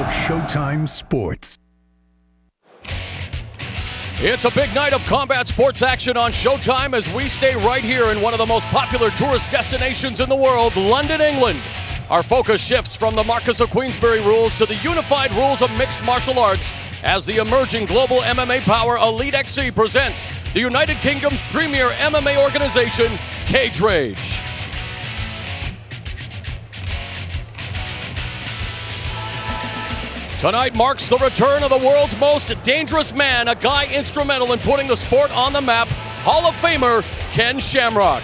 of Showtime Sports. It's a big night of combat sports action on Showtime as we stay right here in one of the most popular tourist destinations in the world, London, England. Our focus shifts from the Marquess of Queensberry rules to the unified rules of mixed martial arts as the emerging global MMA power Elite XC presents the United Kingdom's premier MMA organization, Cage Rage. Tonight marks the return of the world's most dangerous man, a guy instrumental in putting the sport on the map, Hall of Famer Ken Shamrock.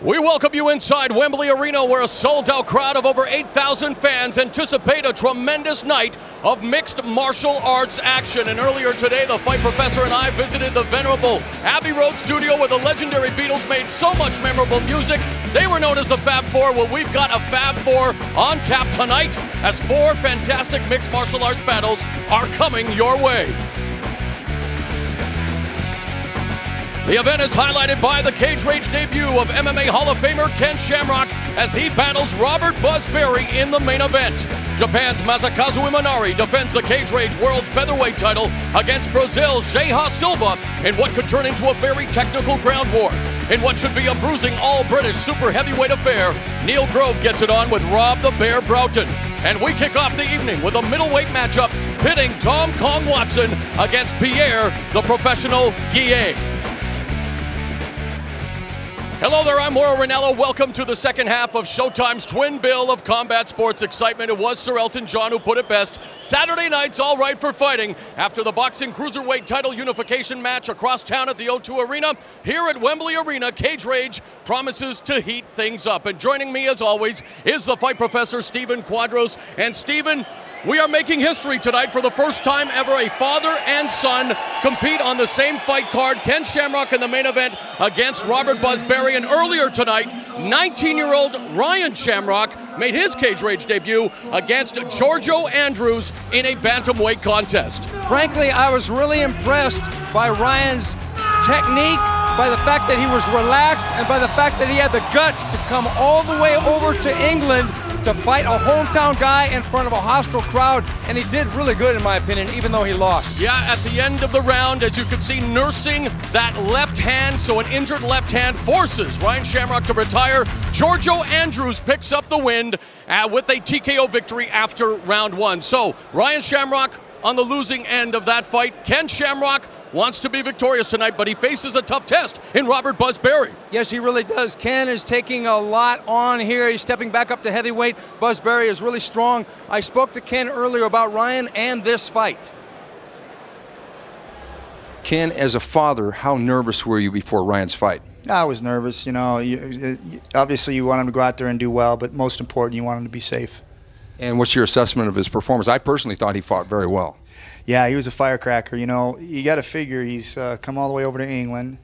We welcome you inside Wembley Arena, where a sold-out crowd of over 8,000 fans anticipate a tremendous night of mixed martial arts action. And earlier today, the Fight Professor and I visited the venerable Abbey Road studio where the legendary Beatles made so much memorable music. They were known as the Fab Four. Well, we've got a Fab Four on tap tonight as four fantastic mixed martial arts battles are coming your way. The event is highlighted by the Cage Rage debut of MMA Hall of Famer Ken Shamrock as he battles Robert Buzz Berry in the main event. Japan's Masakazu Imanari defends the Cage Rage World Featherweight title against Brazil's Silva in what could turn into a very technical ground war. In what should be a bruising all-British super heavyweight affair, Neil Grove gets it on with Rob the Bear Broughton. And we kick off the evening with a middleweight matchup pitting Tom Kong Watson against Pierre, the professional Guillet. Hello there, I'm Mauro Ranallo. Welcome to the second half of Showtime's twin bill of combat sports excitement. It was Sir Elton John who put it best. Saturday night's all right for fighting. After the boxing cruiserweight title unification match across town at the O2 Arena, here at Wembley Arena, Cage Rage promises to heat things up. And joining me, as always, is the Fight Professor, Stephen Quadros. And Stephen, we are making history tonight. For the first time ever, a father and son compete on the same fight card. Ken Shamrock in the main event against Robert Buzz Berry. And earlier tonight, 19-year-old Ryan Shamrock made his Cage Rage debut against Giorgio Andrews in a bantamweight contest. Frankly, I was really impressed by Ryan's technique, by the fact that he was relaxed, and by the fact that he had the guts to come all the way over to England to fight a hometown guy in front of a hostile crowd, and he did really good in my opinion, even though he lost. Yeah, at the end of the round, as you can see, nursing that left hand, so an injured left hand forces Ryan Shamrock to retire. Giorgio Andrews picks up the win with a TKO victory after round one. So Ryan Shamrock on the losing end of that fight. Ken Shamrock wants to be victorious tonight, but he faces a tough test in Robert Buzz Berry. Yes, he really does. Ken is taking a lot on here. He's stepping back up to heavyweight. Buzz Berry is really strong. I spoke to Ken earlier about Ryan and this fight. Ken, as a father, how nervous were you before Ryan's fight? I was nervous. You know, obviously you want him to go out there and do well, but most important, you want him to be safe. And what's your assessment of his performance? I personally thought he fought very well. Yeah, he was a firecracker. You know, you got to figure he's come all the way over to England.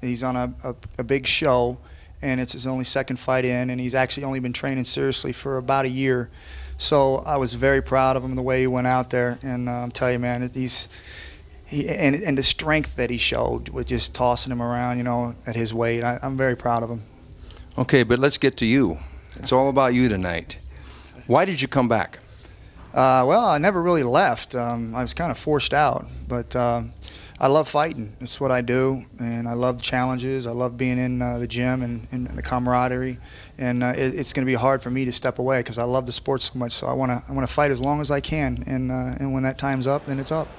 He's on a big show, and it's his only second fight in, and he's actually only been training seriously for about a year. So I was very proud of him the way he went out there, and I'm telling you, man, and the strength that he showed with just tossing him around, you know, at his weight. I'm very proud of him. Okay, but let's get to you. It's all about you tonight. Why did you come back? Well, I never really left. I was kind of forced out, but I love fighting. It's what I do, and I love challenges. I love being in the gym and the camaraderie, and it's going to be hard for me to step away because I love the sport so much. So I want to fight as long as I can, and when that time's up, then it's up.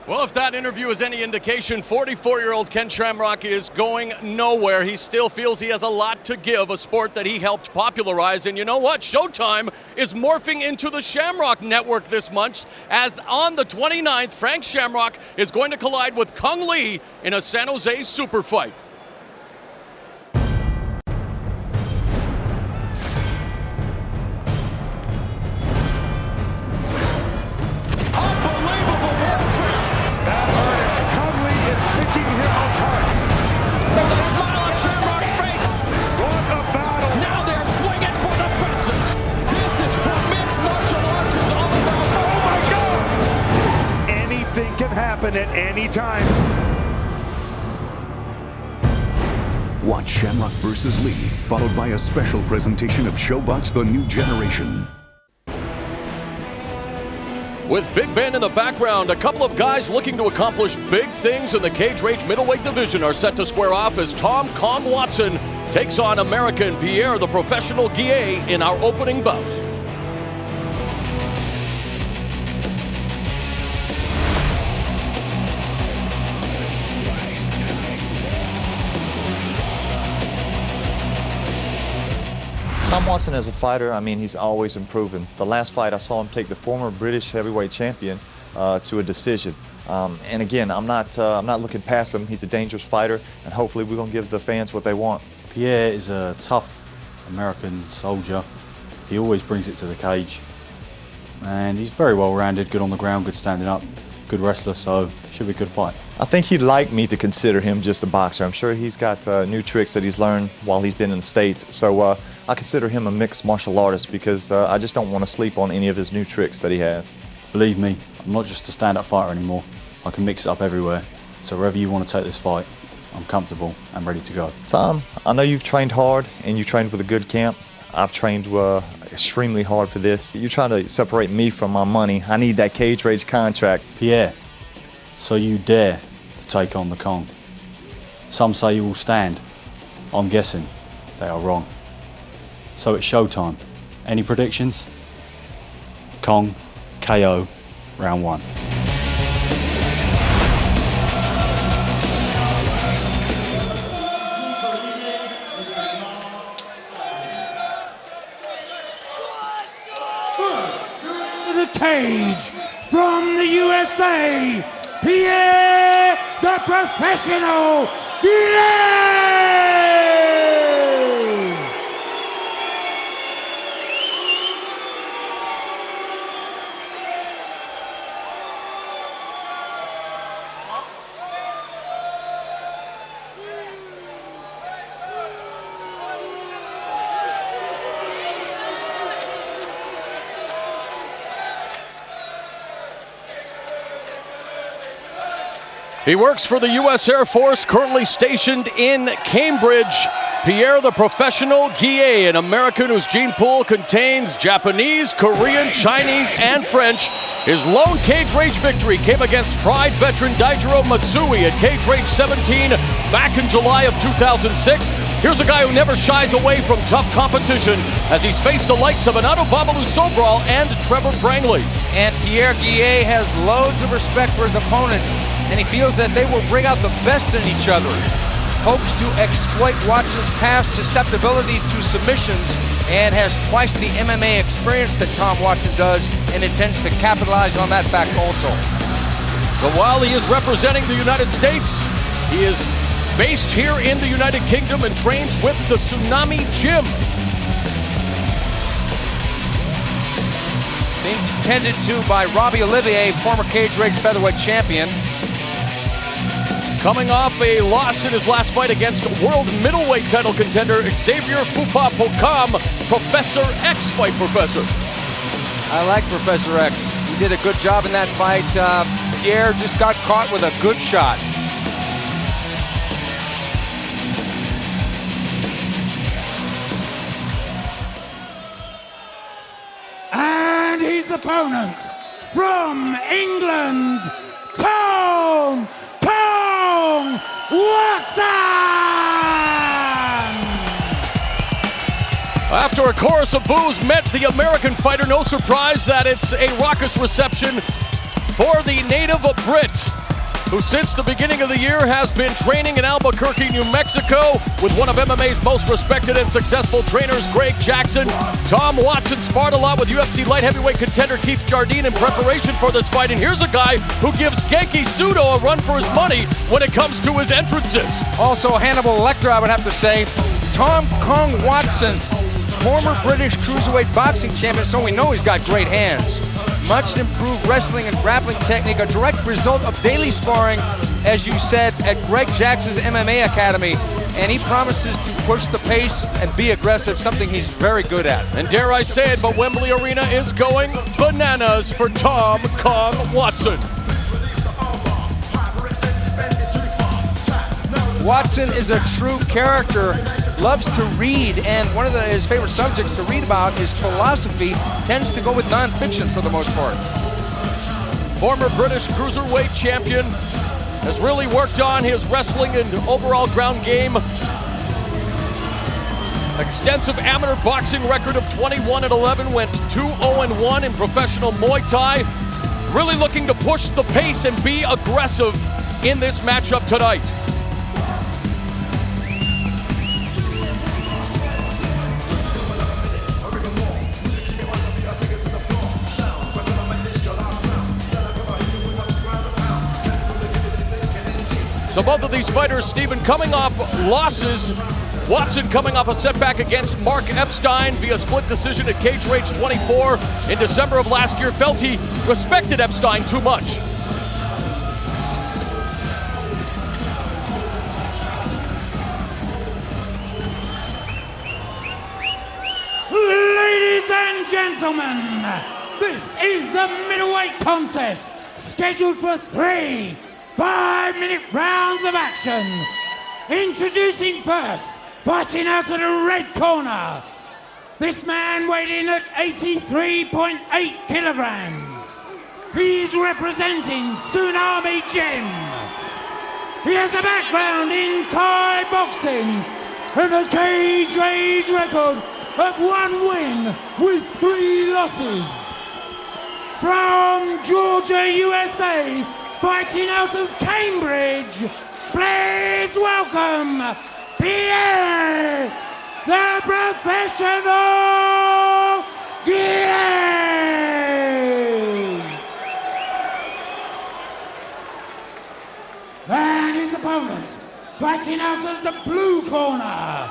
Well, if that interview is any indication, 44-year-old Ken Shamrock is going nowhere. He still feels he has a lot to give, a sport that he helped popularize. And you know what? Showtime is morphing into the Shamrock Network this month, as on the 29th, Frank Shamrock is going to collide with Kung Lee in a San Jose super fight. anytime. Watch Shamrock vs. Lee, followed by a special presentation of ShowBox The New Generation. With Big Ben in the background, a couple of guys looking to accomplish big things in the cage rage middleweight division are set to square off as Tom Kong Watson takes on American Pierre, the professional Guillet, in our opening bout. Tom Watson as a fighter, I mean, he's always improving. The last fight I saw him take the former British heavyweight champion to a decision. And again, I'm not looking past him. He's a dangerous fighter, and hopefully we're gonna give the fans what they want. Pierre is a tough American soldier. He always brings it to the cage. And he's very well-rounded, good on the ground, good standing up, good wrestler, so should be a good fight. I think he'd like me to consider him just a boxer. I'm sure he's got new tricks that he's learned while he's been in the States. So I consider him a mixed martial artist because I just don't want to sleep on any of his new tricks that he has. Believe me, I'm not just a stand-up fighter anymore. I can mix it up everywhere. So wherever you want to take this fight, I'm comfortable and ready to go. Tom, I know you've trained hard and you trained with a good camp. I've trained extremely hard for this. You're trying to separate me from my money. I need that cage rage contract. Pierre, so you dare to take on the Kong. Some say you will stand. I'm guessing they are wrong. So it's showtime. Any predictions? Kong, KO, round one. To the cage from the USA, Pierre, the professional Guillet! He works for the U.S. Air Force, currently stationed in Cambridge. Pierre, the professional Guillet, an American whose gene pool contains Japanese, Korean, Chinese, and French. His lone cage rage victory came against Pride veteran Daijiro Matsui at Cage Rage 17 back in July of 2006. Here's a guy who never shies away from tough competition as he's faced the likes of Anato Babalu Sobral and Trevor Prangley. And Pierre Guillet has loads of respect for his opponent, and he feels that they will bring out the best in each other. Hopes to exploit Watson's past susceptibility to submissions and has twice the MMA experience that Tom Watson does and intends to capitalize on that fact also. So while he is representing the United States, he is based here in the United Kingdom and trains with the Tsunami Gym. Being tended to by Robbie Olivier, former cage rage featherweight champion. Coming off a loss in his last fight against world middleweight title contender Xavier Fupa Pokam, Professor X fight professor. I like Professor X. He did a good job in that fight. Pierre just got caught with a good shot. And his opponent from England, Tom Watson! After a chorus of boos met the American fighter, no surprise that it's a raucous reception for the native Brit, who since the beginning of the year has been training in Albuquerque, New Mexico with one of MMA's most respected and successful trainers, Greg Jackson. Tom Watson sparred a lot with UFC light heavyweight contender Keith Jardine in preparation for this fight, and here's a guy who gives Genki Sudo a run for his money when it comes to his entrances. Also Hannibal Lecter, I would have to say. Tom Kong Watson, former British cruiserweight boxing champion, so we know he's got great hands. Much improved wrestling and grappling technique, a direct result of daily sparring, as you said, at Greg Jackson's MMA Academy. And he promises to push the pace and be aggressive, something he's very good at. And dare I say it, but Wembley Arena is going bananas for Tom Kong Watson. Watson is a true character, loves to read, and one of his favorite subjects to read about is philosophy, tends to go with nonfiction for the most part. Former British Cruiserweight champion, has really worked on his wrestling and overall ground game. Extensive amateur boxing record of 21-11, went 2-0-1 in professional Muay Thai. Really looking to push the pace and be aggressive in this matchup tonight. So both of these fighters, Stephen, coming off losses. Watson coming off a setback against Mark Epstein via split decision at Cage Rage 24 in December of last year. Felt he respected Epstein too much. Ladies and gentlemen, this is a middleweight contest scheduled for 3 5-minute rounds of action. Introducing first, fighting out of the red corner, this man weighed in at 83.8 kilograms. He's representing Tsunami Gym. He has a background in Thai boxing and a Cage Rage record of 1 win with 3 losses. From Georgia, USA, fighting out of Cambridge, please welcome Pierre, the professional Guillet. And his opponent, fighting out of the blue corner,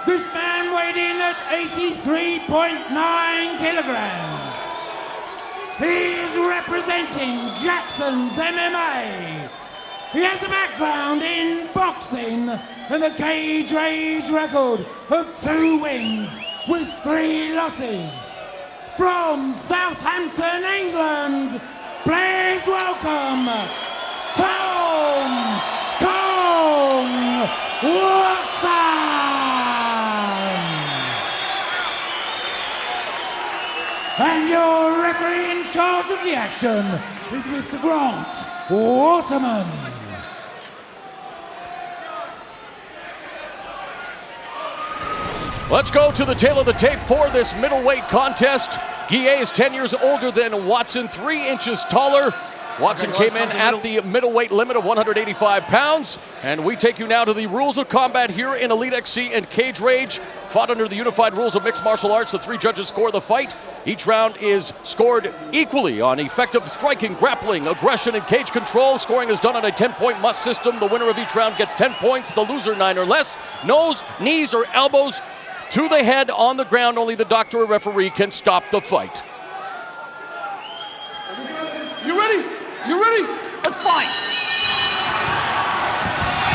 this man weighed in at 83.9 kilograms. He's representing Jackson's MMA. He has a background in boxing and a Cage Rage record of 2 wins with 3 losses. From Southampton, England, please welcome Tom Kong Watson. And your referee in charge of the action is Mr. Grant Waterman. Let's go to the tail of the tape for this middleweight contest. Guillet is 10 years older than Watson, 3 inches taller. Watson came in at the middleweight limit of 185 pounds. And we take you now to the rules of combat here in Elite XC and Cage Rage. Fought under the unified rules of mixed martial arts. The 3 judges score the fight. Each round is scored equally on effective striking, grappling, aggression, and cage control. Scoring is done on a 10-point must system. The winner of each round gets 10 points. The loser 9 or less. Nose, knees, or elbows to the head on the ground. Only the doctor or referee can stop the fight. You ready? You ready? Let's fight!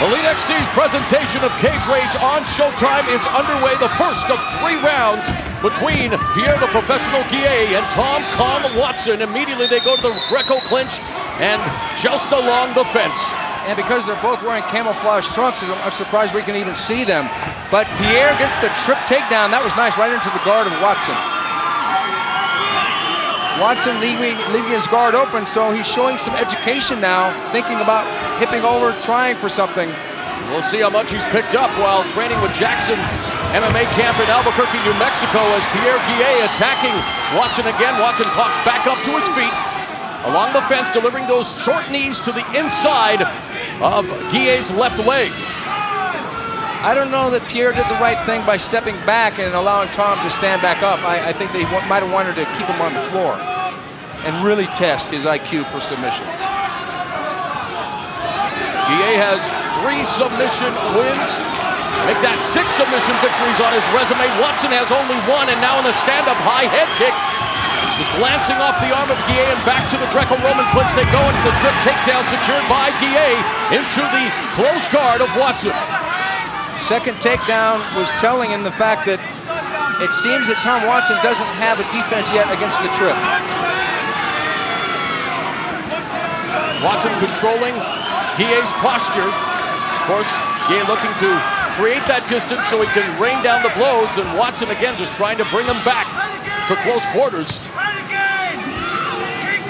Elite XC's presentation of Cage Rage on Showtime is underway. The first of 3 rounds between Pierre, the professional Guillet, and Tom Kong Watson. Immediately they go to the Greco clinch and joust along the fence. And because they're both wearing camouflage trunks, I'm surprised we can even see them. But Pierre gets the trip takedown. That was nice, right into the guard of Watson. Watson leaving his guard open, so he's showing some education now, thinking about hipping over, trying for something. We'll see how much he's picked up while training with Jackson's MMA camp in Albuquerque, New Mexico, as Pierre Guillet attacking Watson again. Watson pops back up to his feet along the fence, delivering those short knees to the inside of Guillet's left leg. I don't know that Pierre did the right thing by stepping back and allowing Tom to stand back up. I think they might have wanted to keep him on the floor and really test his IQ for submissions. Guillet has 3 submission wins. Make that 6 submission victories on his resume. Watson has only 1, and now in the stand-up high head kick. Just glancing off the arm of Guillet and back to the Greco-Roman clinch they go into the trip takedown secured by Guillet into the close guard of Watson. Second takedown was telling in the fact that it seems that Tom Watson doesn't have a defense yet against the trip. Watson controlling Guillet's posture. Of course, Guillet looking to create that distance so he can rain down the blows, and Watson again just trying to bring him back to close quarters.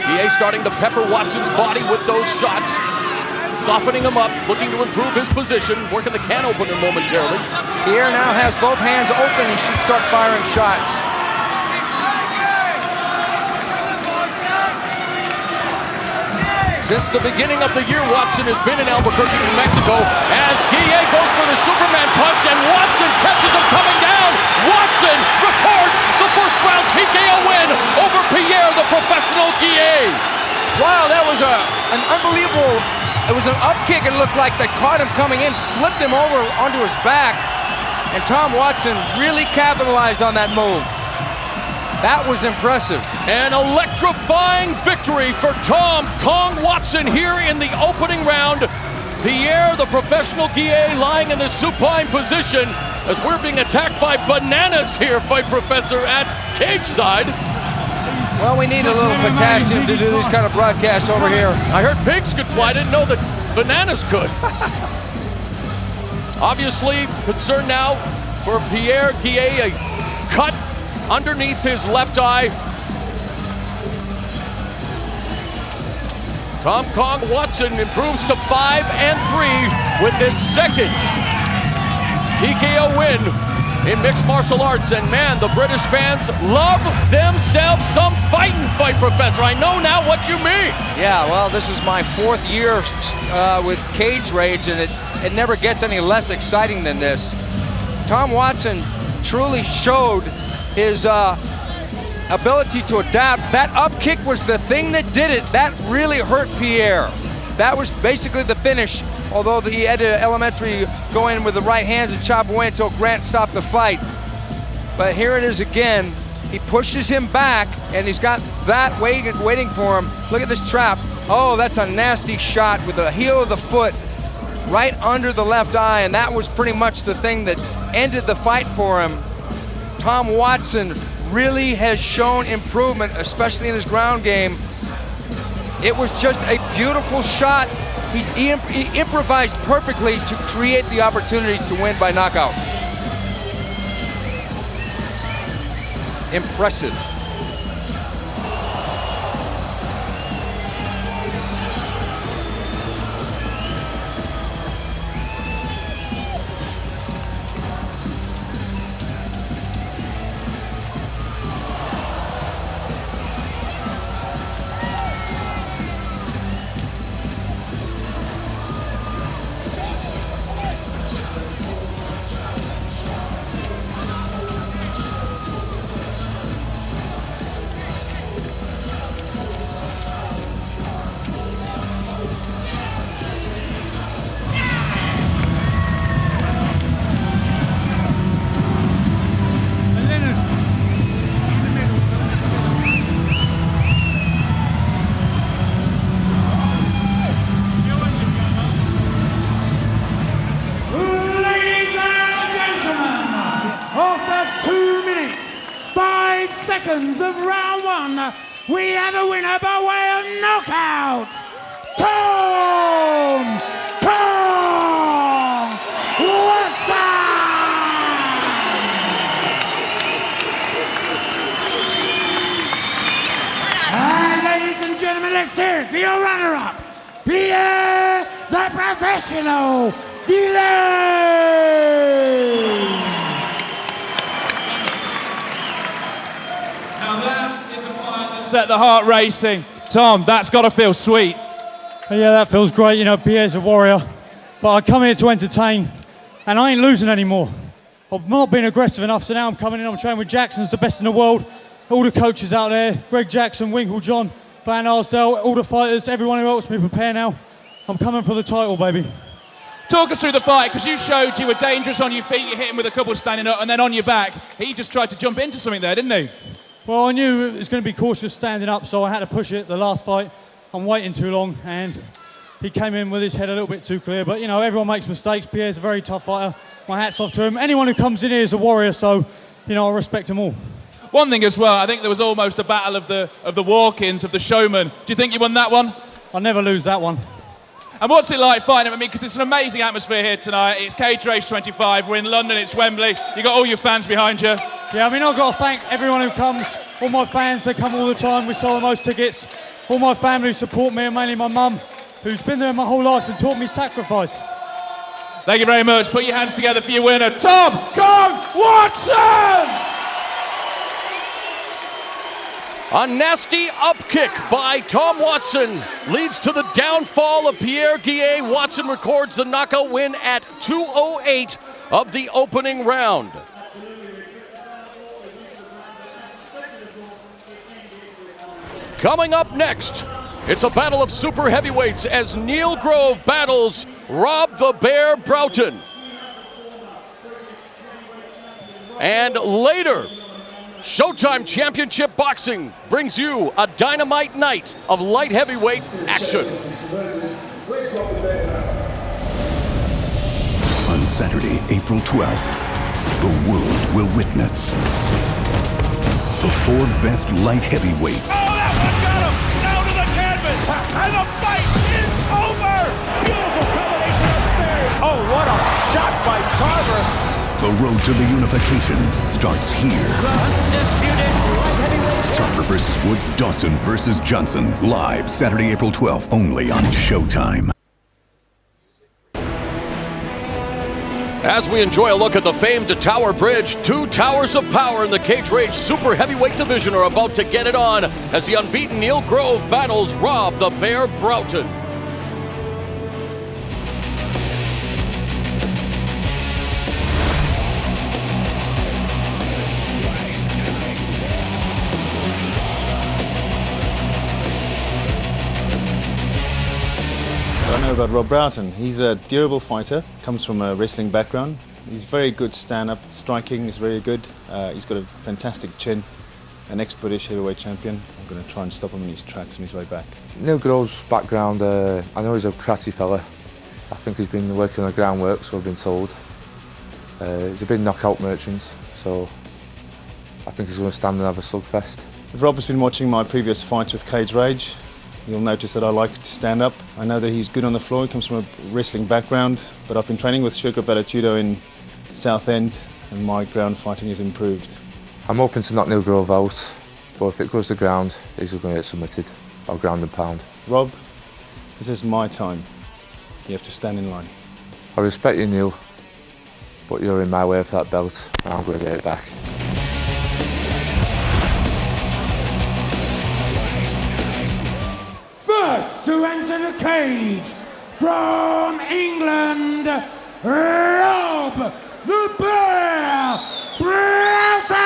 Guillet starting to pepper Watson's body with those shots, softening him up, looking to improve his position, working the can opener momentarily. Pierre now has both hands open. He should start firing shots. Since the beginning of the year, Watson has been in Albuquerque, New Mexico, as Guillet goes for the Superman punch, and Watson catches him coming down. Watson records the first-round TKO win over Pierre, the professional Guillet. Wow, that was an unbelievable, it was an up kick, it looked like, that caught him coming in, flipped him over onto his back, and Tom Watson really capitalized on that move. That was impressive. An electrifying victory for Tom Kong Watson here in the opening round. Pierre, the professional Guillet, lying in the supine position as we're being attacked by bananas here, Fight Professor, at cage side. Well, we need a little potassium to do these kind of broadcasts over here. I heard pigs could fly, didn't know that bananas could. Obviously, concern now for Pierre Guillet, a cut underneath his left eye. Tom Kong Watson improves to 5-3 with his second TKO win in mixed martial arts. And man, the British fans love themselves some fighting, Fight Professor. I know now what you mean. Yeah, well, this is my 4th year with Cage Rage, and it never gets any less exciting than this. Tom Watson truly showed his ability to adapt. That up kick was the thing that did it. That really hurt Pierre. That was basically the finish, although he had to elementary go in with the right hands and chop away until Grant stopped the fight. But here it is again. He pushes him back, and he's got that waiting for him. Look at this trap. Oh, that's a nasty shot with the heel of the foot right under the left eye, and that was pretty much the thing that ended the fight for him. Tom Watson really has shown improvement, especially in his ground game. It was just a beautiful shot. He improvised perfectly to create the opportunity to win by knockout. Impressive. Of round 1, we have a winner by way of knockout, Tom Kong Watson! And ladies and gentlemen, let's hear it for your runner-up, Pierre the Professional Guillet! Set the heart racing. Tom, that's got to feel sweet. Yeah, that feels great. You know, Pierre's a warrior, but I come here to entertain, and I ain't losing anymore. I've not been aggressive enough, so now I'm coming in, I'm training with Jackson's the best in the world. All the coaches out there, Greg Jackson, Winkle John, Van Arsdale, all the fighters, everyone who helps me prepare now. I'm coming for the title, baby. Talk us through the fight, because you showed you were dangerous on your feet, you hit him with a couple standing up, and then on your back, he just tried to jump into something there, didn't he? Well, I knew it was going to be cautious standing up, so I had to push it the last fight. I'm waiting too long, and he came in with his head a little bit too clear. But, you know, everyone makes mistakes. Pierre's a very tough fighter. My hat's off to him. Anyone who comes in here is a warrior, so, you know, I respect them all. One thing as well, I think there was almost a battle of the walk-ins, of the showmen. Do you think you won that one? I'll never lose that one. And what's it like fighting him? I mean, because it's an amazing atmosphere here tonight. It's Cage Rage 25. We're in London, it's Wembley. You got all your fans behind you. Yeah, I mean, I've got to thank everyone who comes, all my fans, they come all the time. We sell the most tickets. All my family who support me, and mainly my mum, who's been there my whole life and taught me sacrifice. Thank you very much. Put your hands together for your winner, Tom "Kong" Watson! A nasty up kick by Tom Watson leads to the downfall of Pierre Guillet. Watson records the knockout win at 2:08 of the opening round. Coming up next, it's a battle of super heavyweights as Neil Grove battles Rob the Bear Broughton. And later, Showtime Championship Boxing brings you a dynamite night of light heavyweight action. On Saturday, April 12th, the world will witness the 4 best light heavyweights. Oh, that one got him! Down to the canvas! And the fight is over! Beautiful combination upstairs! Oh, what a shot by Tarver! The road to the unification starts here. Undisputed light heavyweight Tarver versus Woods, Dawson versus Johnson. Live Saturday, April 12th, only on Showtime. As we enjoy a look at the famed Tower Bridge, 2 towers of power in the Cage Rage Super Heavyweight Division are about to get it on as the unbeaten Neil Grove battles Rob the Bear Broughton. I know about Rob Broughton. He's a durable fighter, comes from a wrestling background. He's very good stand-up, striking is very good. He's got a fantastic chin, an ex-British heavyweight champion. I'm going to try and stop him in his tracks on his way back. Neil Grove's background, I know he's a crafty fella. I think he's been working on the groundwork, so I've been told. He's a big knockout merchant, so I think he's going to stand and have a slugfest. If Rob has been watching my previous fights with Cage Rage, you'll notice that I like to stand up. I know that he's good on the floor, he comes from a wrestling background, but I've been training with Sugar Valley Judo in Southend, and my ground fighting has improved. I'm hoping to knock Neil Grove out, but if it goes to ground, he's going to get submitted. I'll ground and pound. Rob, this is my time. You have to stand in line. I respect you, Neil, but you're in my way for that belt, and I'm going to get it back. First to enter the cage from England, Rob the Bear Broughton!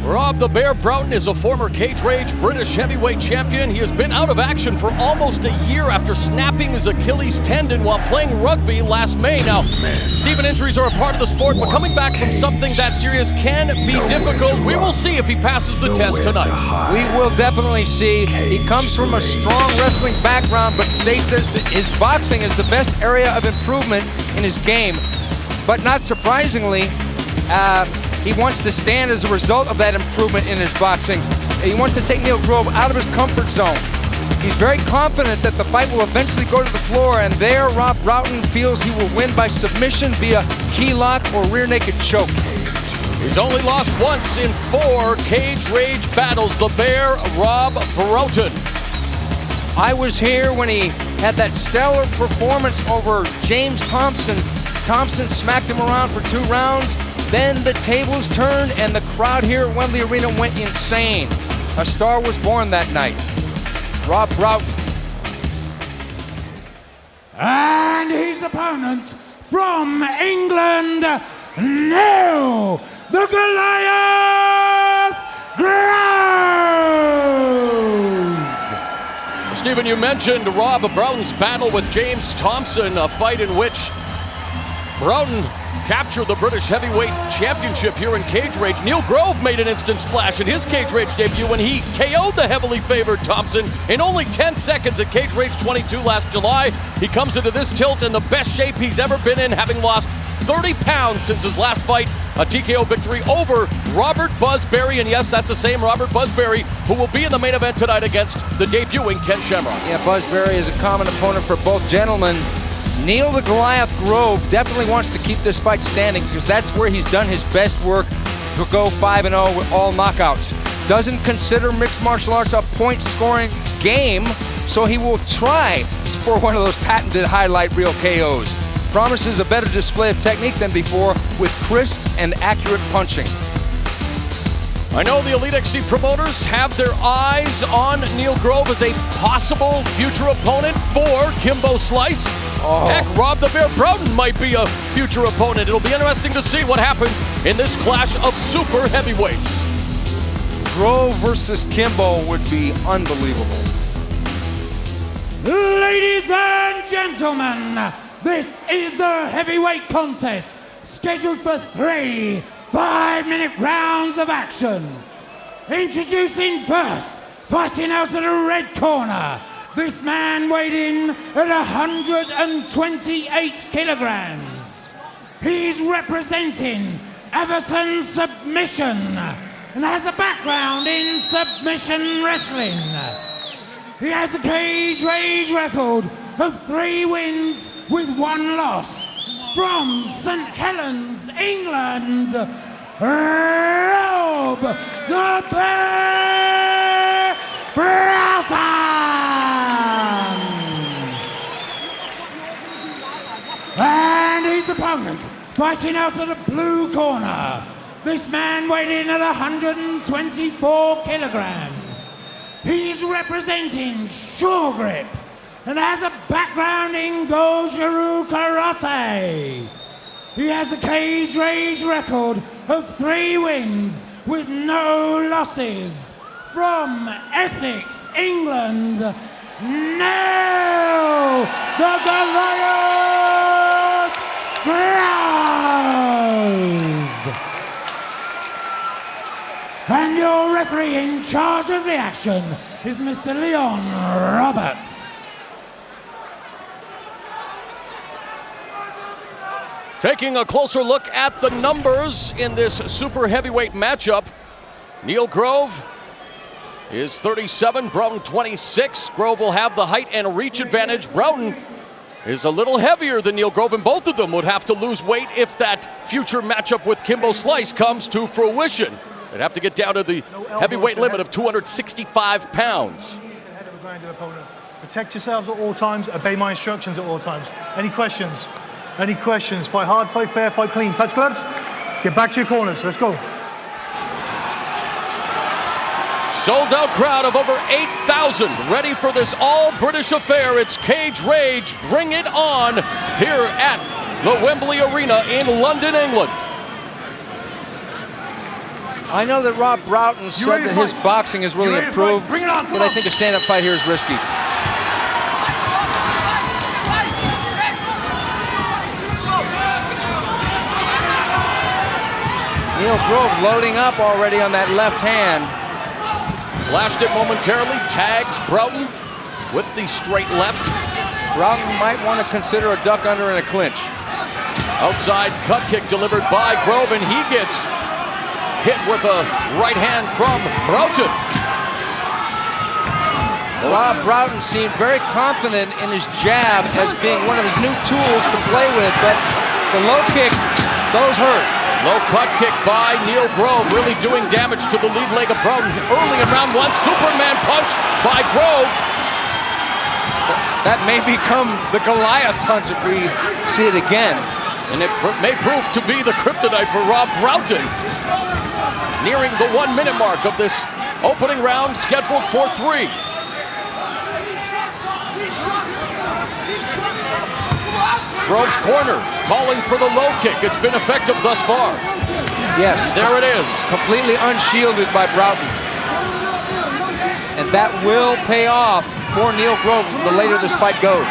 Rob the Bear Broughton is a former Cage Rage British heavyweight champion. He has been out of action for almost a year after snapping his Achilles tendon while playing rugby last May. Now, Stephen, injuries are a part of the sport, but coming back from something that serious can be difficult. We will see if he passes the test tonight. We will definitely see. He comes from a strong wrestling background, but states that his boxing is the best area of improvement in his game. But not surprisingly, he wants to stand as a result of that improvement in his boxing. He wants to take Neil Grove out of his comfort zone. He's very confident that the fight will eventually go to the floor, and there Rob Broughton feels he will win by submission via key lock or rear naked choke. He's only lost once in 4 Cage Rage battles, the Bear Rob Broughton. I was here when he had that stellar performance over James Thompson. Thompson smacked him around for 2 rounds. Then the tables turned and the crowd here at Wembley Arena went insane. A star was born that night. Rob Broughton. And his opponent from England, Neil the Goliath Grove! Stephen, you mentioned Rob Broughton's battle with James Thompson, a fight in which Broughton captured the British Heavyweight Championship here in Cage Rage. Neil Grove made an instant splash in his Cage Rage debut when he KO'd the heavily favored Thompson in only 10 seconds at Cage Rage 22 last July. He comes into this tilt in the best shape he's ever been in, having lost 30 pounds since his last fight, a TKO victory over Robert Buzzberry. And yes, that's the same Robert Buzzberry who will be in the main event tonight against the debuting Ken Shamrock. Yeah, Buzzberry is a common opponent for both gentlemen. Neil the Goliath Grove definitely wants to keep this fight standing because that's where he's done his best work, to go 5-0 with all knockouts. Doesn't consider mixed martial arts a point-scoring game, so he will try for one of those patented highlight reel KOs. Promises a better display of technique than before with crisp and accurate punching. I know the Elite XC promoters have their eyes on Neil Grove as a possible future opponent for Kimbo Slice. Heck, Rob the Bear Broughton might be a future opponent. It'll be interesting to see what happens in this clash of super heavyweights. Grove versus Kimbo would be unbelievable. Ladies and gentlemen, this is the heavyweight contest scheduled for 3 5-minute rounds of action. Introducing first, fighting out of the red corner, this man weighed in at 128 kilograms. He's representing Everton Submission and has a background in submission wrestling. He has a cage rage record of 3 wins with 1 loss. From St. Helens, England, Rob the Bear Broughton! And his opponent, fighting out of the blue corner, this man weighed in at 124 kilograms. He's representing Shore Grip and has a background in Goju Karate. He has a cage rage record of 3 wins with no losses. From Essex, England, Neil the Goliath Grove. And your referee in charge of the action is Mr. Leon Roberts. Taking a closer look at the numbers in this super heavyweight matchup, Neil Grove is 37, Broughton 26. Grove will have the height and reach advantage. Broughton is a little heavier than Neil Grove, and both of them would have to lose weight if that future matchup with Kimbo Slice comes to fruition. They'd have to get down to the heavyweight limit of 265 pounds. Protect yourselves at all times, obey my instructions at all times. Any questions? Any questions? Fight hard, fight fair, fight clean. Touch gloves, get back to your corners. Let's go. Sold out crowd of over 8,000 ready for this all-British affair. It's Cage Rage, bring it on here at the Wembley Arena in London, England. I know that Rob Broughton said that his boxing has really improved, but I think a stand-up fight here is risky. Neil Grove loading up already on that left hand. Flashed it momentarily, tags Broughton with the straight left. Broughton might want to consider a duck under and a clinch. Outside cut kick delivered by Grove, and he gets hit with a right hand from Broughton. Rob Broughton seemed very confident in his jab as being one of his new tools to play with, but the low kick, those hurt. Low cut kick by Neil Grove, really doing damage to the lead leg of Broughton early in round 1. Superman punch by Grove. That may become the Goliath punch if we see it again. And it may prove to be the kryptonite for Rob Broughton. Nearing the 1-minute mark of this opening round, scheduled for 3. Grove's corner calling for the low kick. It's been effective thus far. Yes. There it is. Completely unshielded by Broughton. And that will pay off for Neil Grove the later this fight goes.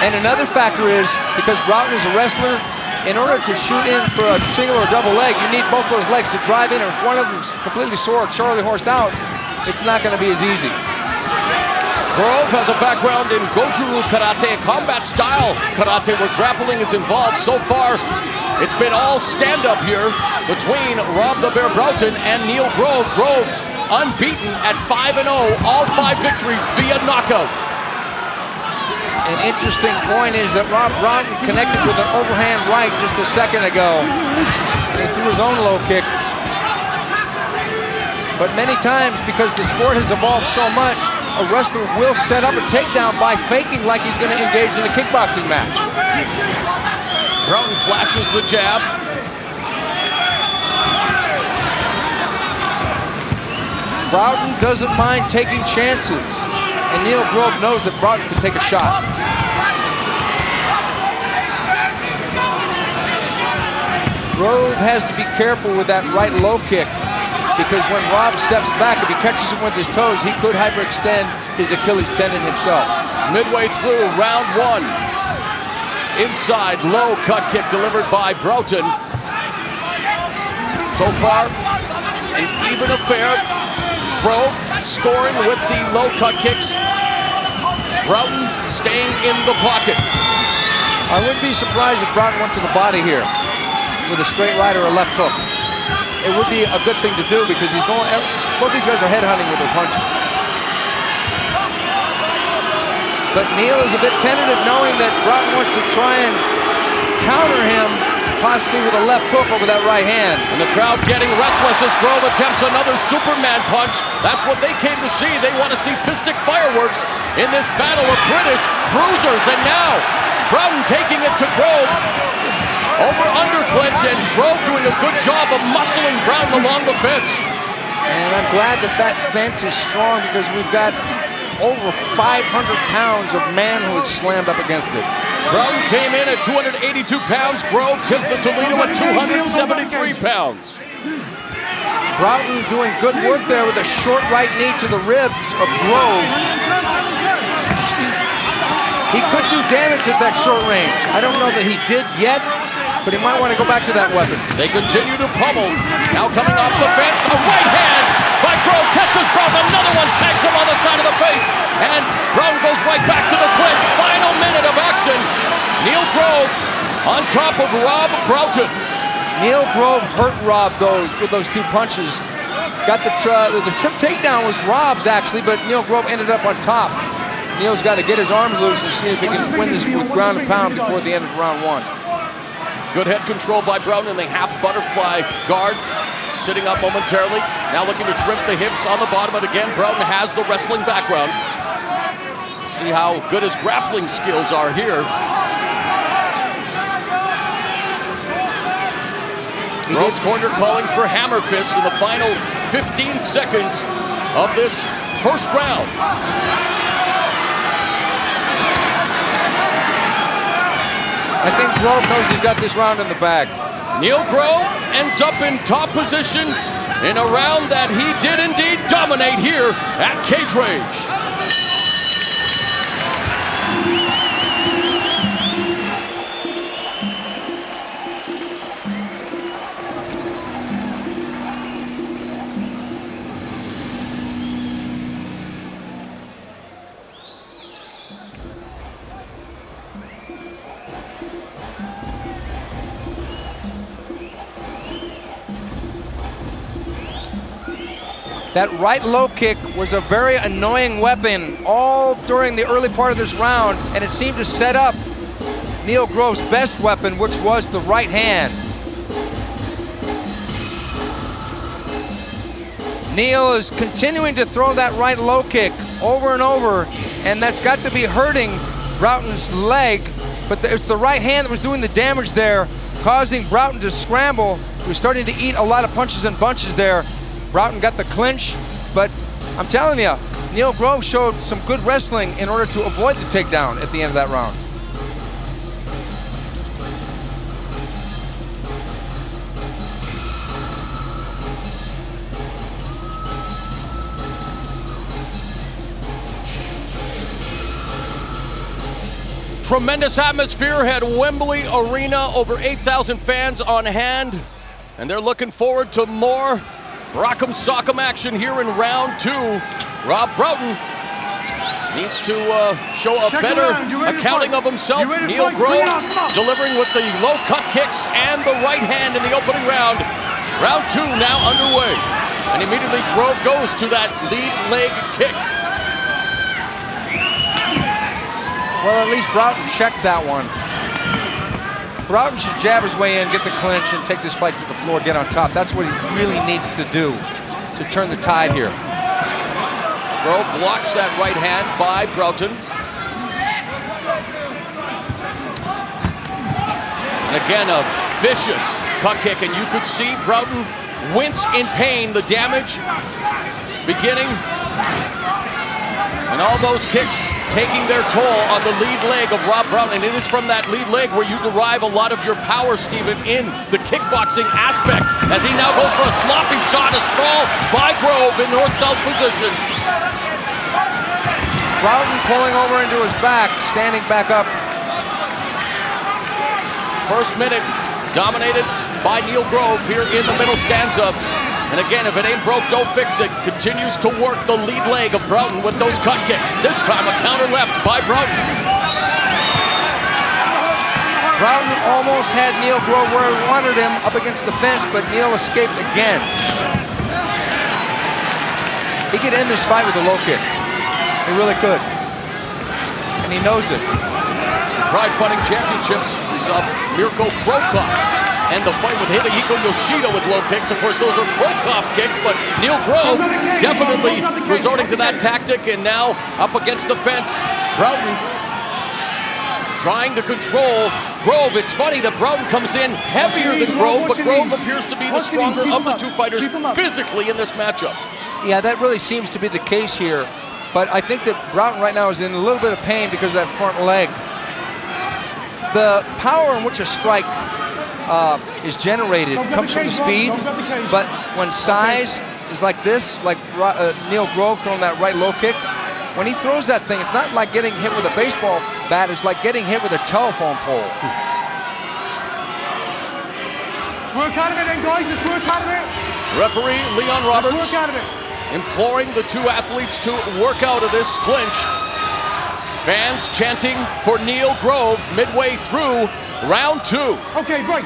And another factor is, because Broughton is a wrestler, in order to shoot in for a single or double leg, you need both those legs to drive in. And if one of them's completely sore or Charlie horsed out, it's not going to be as easy. Grove has a background in Gojuru Karate, a combat style karate where grappling is involved. So far, it's been all stand-up here between Rob the Bear Broughton and Neil Grove. Grove unbeaten at 5-0, all 5 victories via knockout. An interesting point is that Rob Broughton connected with an overhand right just a second ago. And he threw his own low kick. But many times, because the sport has evolved so much, a wrestler will set up a takedown by faking like he's going to engage in a kickboxing match. Broughton flashes the jab. Broughton doesn't mind taking chances. And Neil Grove knows that Broughton can take a shot. Grove has to be careful with that right low kick, because when Rob steps back, if he catches him with his toes, he could hyperextend his Achilles tendon himself. Midway through round 1. Inside low cut kick delivered by Broughton. So far, an even affair. Grove scoring with the low cut kicks. Broughton staying in the pocket. I wouldn't be surprised if Broughton went to the body here with a straight right or a left hook. It would be a good thing to do because he's going. Both these guys are headhunting with their punches. But Neil is a bit tentative, knowing that Broughton wants to try and counter him, possibly with a left hook over that right hand. And the crowd getting restless as Grove attempts another Superman punch. That's what they came to see. They want to see fistic fireworks in this battle of British bruisers. And now, Broughton taking it to Grove. Over under clinch, and Grove doing a good job of muscling Broughton along the fence. And I'm glad that that fence is strong, because we've got over 500 pounds of manhood slammed up against it. Broughton came in at 282 pounds. Grove tipped the Toledo at 273 pounds. Broughton doing good work there with a short right knee to the ribs of Grove. He could do damage at that short range. I don't know that he did yet, but he might want to go back to that weapon. They continue to pummel. Now coming off the fence, a right hand by Grove catches Broughton. Another one tags him on the side of the face. And Broughton goes right back to the clinch. Final minute of action. Neil Grove on top of Rob Broughton. Neil Grove hurt Rob with those 2 punches. Got the trip takedown was Rob's actually, but Neil Grove ended up on top. Neil's got to get his arms loose and see if he can win this with ground and pound before the end of round 1. Good head control by Broughton in the half butterfly guard. Sitting up momentarily. Now looking to trim the hips on the bottom. And again, Broughton has the wrestling background. See how good his grappling skills are here. Grove's corner calling for hammer fists in the final 15 seconds of this first round. I think Grove knows he's got this round in the bag. Neil Grove ends up in top position in a round that he did indeed dominate here at Cage Rage. That right low kick was a very annoying weapon all during the early part of this round, and it seemed to set up Neil Grove's best weapon, which was the right hand. Neil is continuing to throw that right low kick over and over, and that's got to be hurting Broughton's leg, but it's the right hand that was doing the damage there, causing Broughton to scramble. He was starting to eat a lot of punches and bunches there. Broughton got the clinch, but I'm telling you, Neil Grove showed some good wrestling in order to avoid the takedown at the end of that round. Tremendous atmosphere at Wembley Arena, over 8,000 fans on hand, and they're looking forward to more Rock'em Sock'em action here in round 2. Rob Broughton needs to show a better accounting of himself. Neil Grove delivering with the low cut kicks and the right hand in the opening round. Round 2 now underway. And immediately Grove goes to that lead leg kick. Well, at least Broughton checked that one. Broughton should jab his way in, get the clinch, and take this fight to the floor, get on top. That's what he really needs to do to turn the tide here. Grove blocks that right hand by Broughton. And again, a vicious cut kick, and you could see Broughton wince in pain. The damage beginning, and all those kicks taking their toll on the lead leg of Rob Broughton. And it is from that lead leg where you derive a lot of your power, Stephen, in the kickboxing aspect. As he now goes for a sloppy shot, a sprawl by Grove in north-south position. Broughton pulling over into his back, standing back up. First minute dominated by Neil Grove here in the middle stanza. And again, if it ain't broke, don't fix it. Continues to work the lead leg of Broughton with those cut kicks. This time a counter left by Broughton. Broughton almost had Neil Grove where he wanted him up against the fence, but Neil escaped again. He could end this fight with a low kick. He really could. And he knows it. Pride Fighting Championships, we saw Mirko Krokop and the fight with Hidehiko Yoshida with low kicks. Of course, those are Krokop kicks, but Neil Grove definitely resorting to that tactic, and now up against the fence. Broughton trying to control Grove. It's funny that Broughton comes in heavier than Grove, but Grove appears to be the stronger of the two fighters physically in this matchup. Yeah, that really seems to be the case here. But I think that Broughton right now is in a little bit of pain because of that front leg. The power in which a strike is generated comes from the speed, but when size is like this, like Neil Grove throwing that right low kick, when he throws that thing, it's not like getting hit with a baseball bat, it's like getting hit with a telephone pole. Let's work out of it then, guys, let's work out of it. Referee Leon Roberts Let's work out of it. imploring the two athletes to work out of this clinch. Fans chanting for Neil Grove midway through round 2. Okay, break.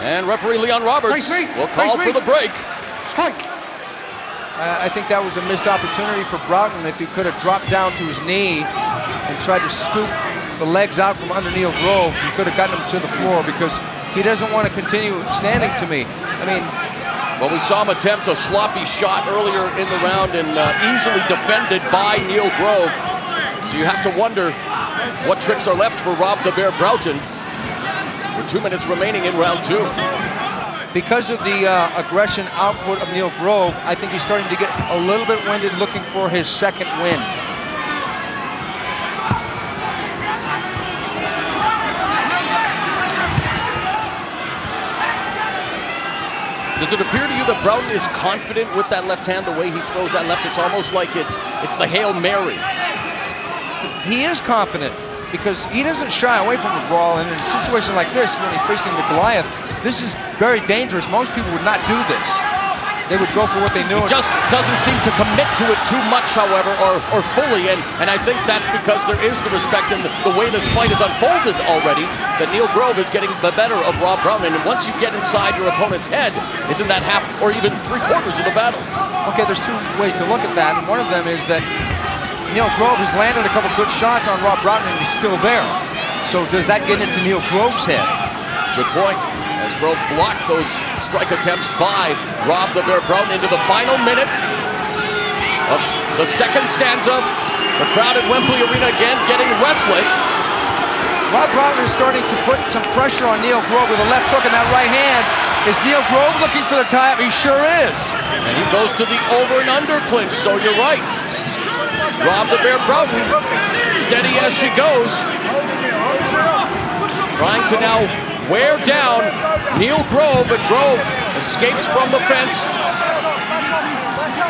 And referee Leon Roberts will call for the break. Fight. I think that was a missed opportunity for Broughton. If he could have dropped down to his knee and tried to scoop the legs out from under Neil Grove, he could have gotten him to the floor, because he doesn't want to continue standing to me. I mean, well, we saw him attempt a sloppy shot earlier in the round and easily defended by Neil Grove. So you have to wonder what tricks are left for Rob the Bear Broughton. With 2 minutes remaining in round 2. Because of the aggression output of Neil Grove, I think he's starting to get a little bit winded, looking for his second win. Does it appear to you that Broughton is confident with that left hand, the way he throws that left? It's almost like it's the Hail Mary. He is confident because he doesn't shy away from the brawl, and in a situation like this, when he's facing the Goliath, this is very dangerous. Most people would not do this. They would go for what they knew. He just doesn't seem to commit to it too much, however, or fully, and I think that's because there is the respect in the way this fight is unfolded already, that Neil Grove is getting the better of Rob Broughton, and once you get inside your opponent's head, isn't that half or even 3/4 of the battle? Okay, there's two ways to look at that, and one of them is that Neil Grove has landed a couple good shots on Rob Broughton, and he's still there. So does that get into Neil Grove's head? Good point. As Grove blocked those strike attempts by Rob the Bear Broughton into the final minute of the second stanza. The crowd at Wembley Arena again getting restless. Rob Broughton is starting to put some pressure on Neil Grove with a left hook in that right hand. Is Neil Grove looking for the tie-up? He sure is. And he goes to the over and under clinch, so you're right. Rob the Bear Broughton, steady as she goes. Trying to now wear down Neil Grove, and Grove escapes from the fence.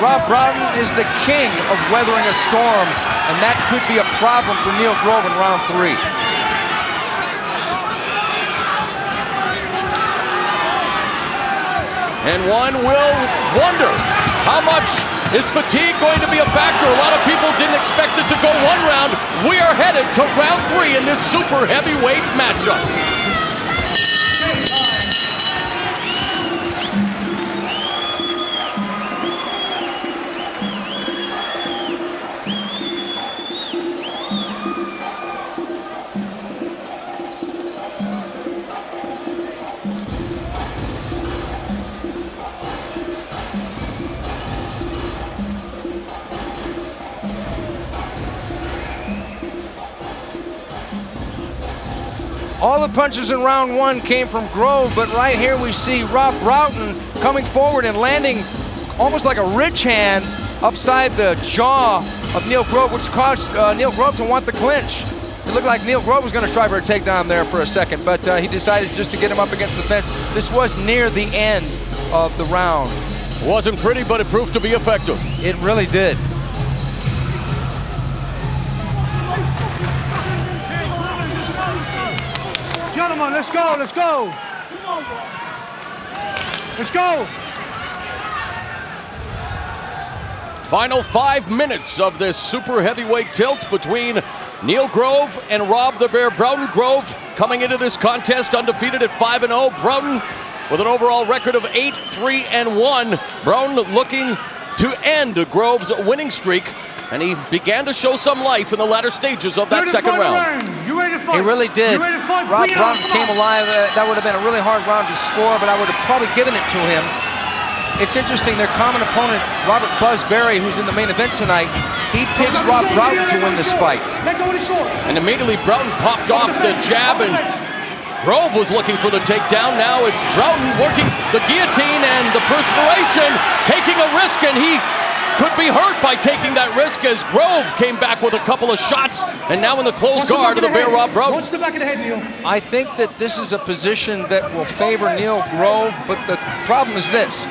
Rob Broughton is the king of weathering a storm, and that could be a problem for Neil Grove in round 3. And one will wonder, how much is fatigue going to be a factor? A lot of people didn't expect it to go 1 round. headed to round 3 in this super heavyweight matchup. All the punches in round 1 came from Grove, but right here we see Rob Broughton coming forward and landing almost like a ridge hand upside the jaw of Neil Grove, which caused Neil Grove to want the clinch. It looked like Neil Grove was going to try for a takedown there for a second, but he decided just to get him up against the fence. This was near the end of the round. It wasn't pretty, but it proved to be effective. It really did. Gentlemen, let's go, let's go. Let's go. Final 5 minutes of this super heavyweight tilt between Neil Grove and Rob the Bear Broughton. Grove coming into this contest undefeated at 5-0. Broughton with an overall record of 8-3-1. Broughton looking to end Grove's winning streak, and he began to show some life in the latter stages of that second round. You ready to fight? He really did. You ready to fight? Rob Broughton came alive. That would have been a really hard round to score, but I would have probably given it to him. It's interesting, their common opponent, Robert Buzz Berry, who's in the main event tonight, he picks Rob Broughton to win this fight. Let go of the shorts. And immediately Broughton popped off the jab, and Grove was looking for the takedown. Now it's Broughton working the guillotine and the perspiration, taking a risk, and he could be hurt by taking that risk as Grove came back with a couple of shots, and now in the close guard of the Bear Rob Broughton. Watch the back of the head, Neil. I think that this is a position that will favor Neil Grove, but the problem is this.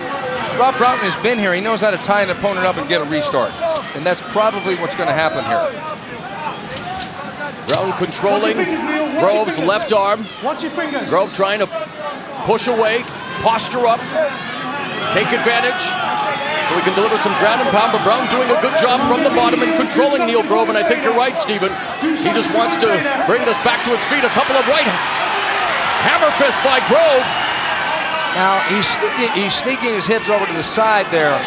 Rob Broughton has been here. He knows how to tie an opponent up and get a restart. And that's probably what's going to happen here. Broughton controlling Grove's left arm. Watch your fingers. Grove trying to push away, posture up, take advantage, so he can deliver some ground and pound, but Broughton doing a good job from the bottom and controlling Neil Grove, and I think you're right, Stephen. He just wants to bring this back to its feet. A couple of right hammer fists by Grove. Now, he's sneaking his hips over to the side there.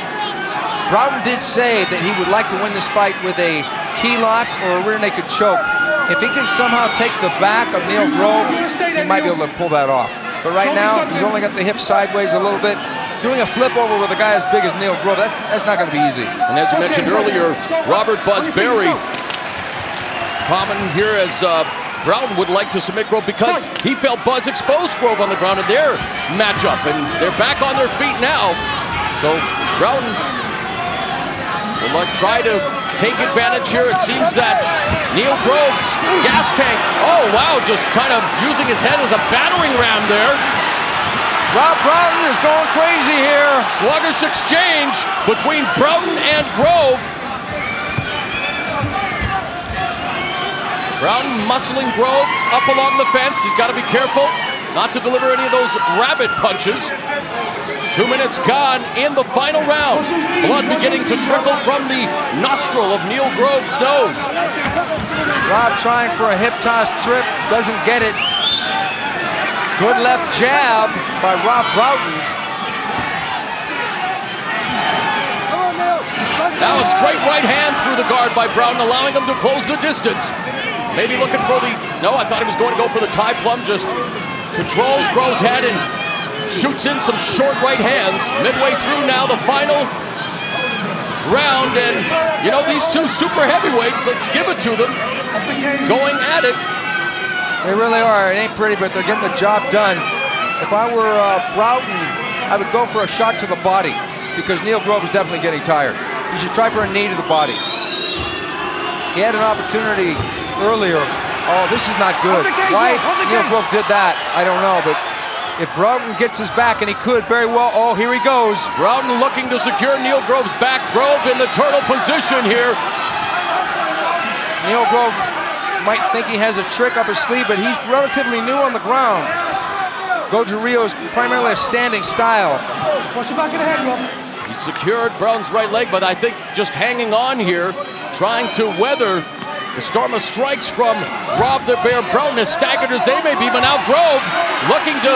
Broughton did say that he would like to win this fight with a key lock or a rear naked choke. If he can somehow take the back of Neil Grove, he might be able to pull that off. But right now, he's only got the hips sideways a little bit. Doing a flip over with a guy as big as Neil Grove, that's not going to be easy. And as you mentioned earlier, Robert Buzz Berry, common here as Broughton would like to submit Grove because he felt Buzz exposed Grove on the ground in their matchup, and they're back on their feet now. So Broughton will try to take advantage here. It seems that Neil Grove's gas tank, oh wow, just kind of using his head as a battering ram there. Rob Broughton is going crazy here. Sluggish exchange between Broughton and Grove. Broughton muscling Grove up along the fence. He's got to be careful not to deliver any of those rabbit punches. 2 minutes gone in the final round. Blood beginning to trickle from the nostril of Neil Grove's nose. Rob trying for a hip toss trip, doesn't get it. Good left jab by Rob Broughton. Now a straight right hand through the guard by Broughton, allowing him to close the distance. Maybe looking for the, no, I thought he was going to go for the tie plum, just controls Grove's head and shoots in some short right hands. Midway through now, the final round, and you know, these two super heavyweights, let's give it to them, going at it. They really are. It ain't pretty, but they're getting the job done. If I were Broughton, I would go for a shot to the body because Neil Grove is definitely getting tired. You should try for a knee to the body. He had an opportunity earlier. Oh, this is not good. Why Neil Grove did that, I don't know, but if Broughton gets his back, and he could very well, oh, here he goes. Broughton looking to secure Neil Grove's back. Grove in the turtle position here. Neil Grove might think he has a trick up his sleeve, but he's relatively new on the ground. Goju Ryu is primarily a standing style. Watch the back of the head, Rob. He secured Broughton's right leg, but I think just hanging on here, trying to weather The storm of strikes from Rob the Bear Broughton, as staggered as they may be, but now Grove looking to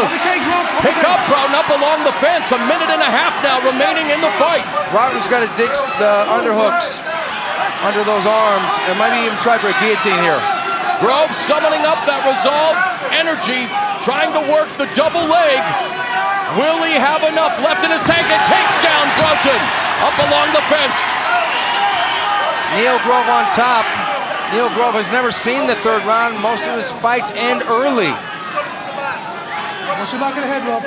pick up Broughton up along the fence. A minute and a half now remaining in the fight. Broughton's got to dig the underhooks under those arms, and maybe even try for a guillotine here. Grove summoning up that resolve, energy, trying to work the double leg. Will he have enough left in his tank? It takes down Broughton up along the fence. Neil Grove on top. Neil Grove has never seen the third round. Most of his fights end early. Watch your back of the head, Rob.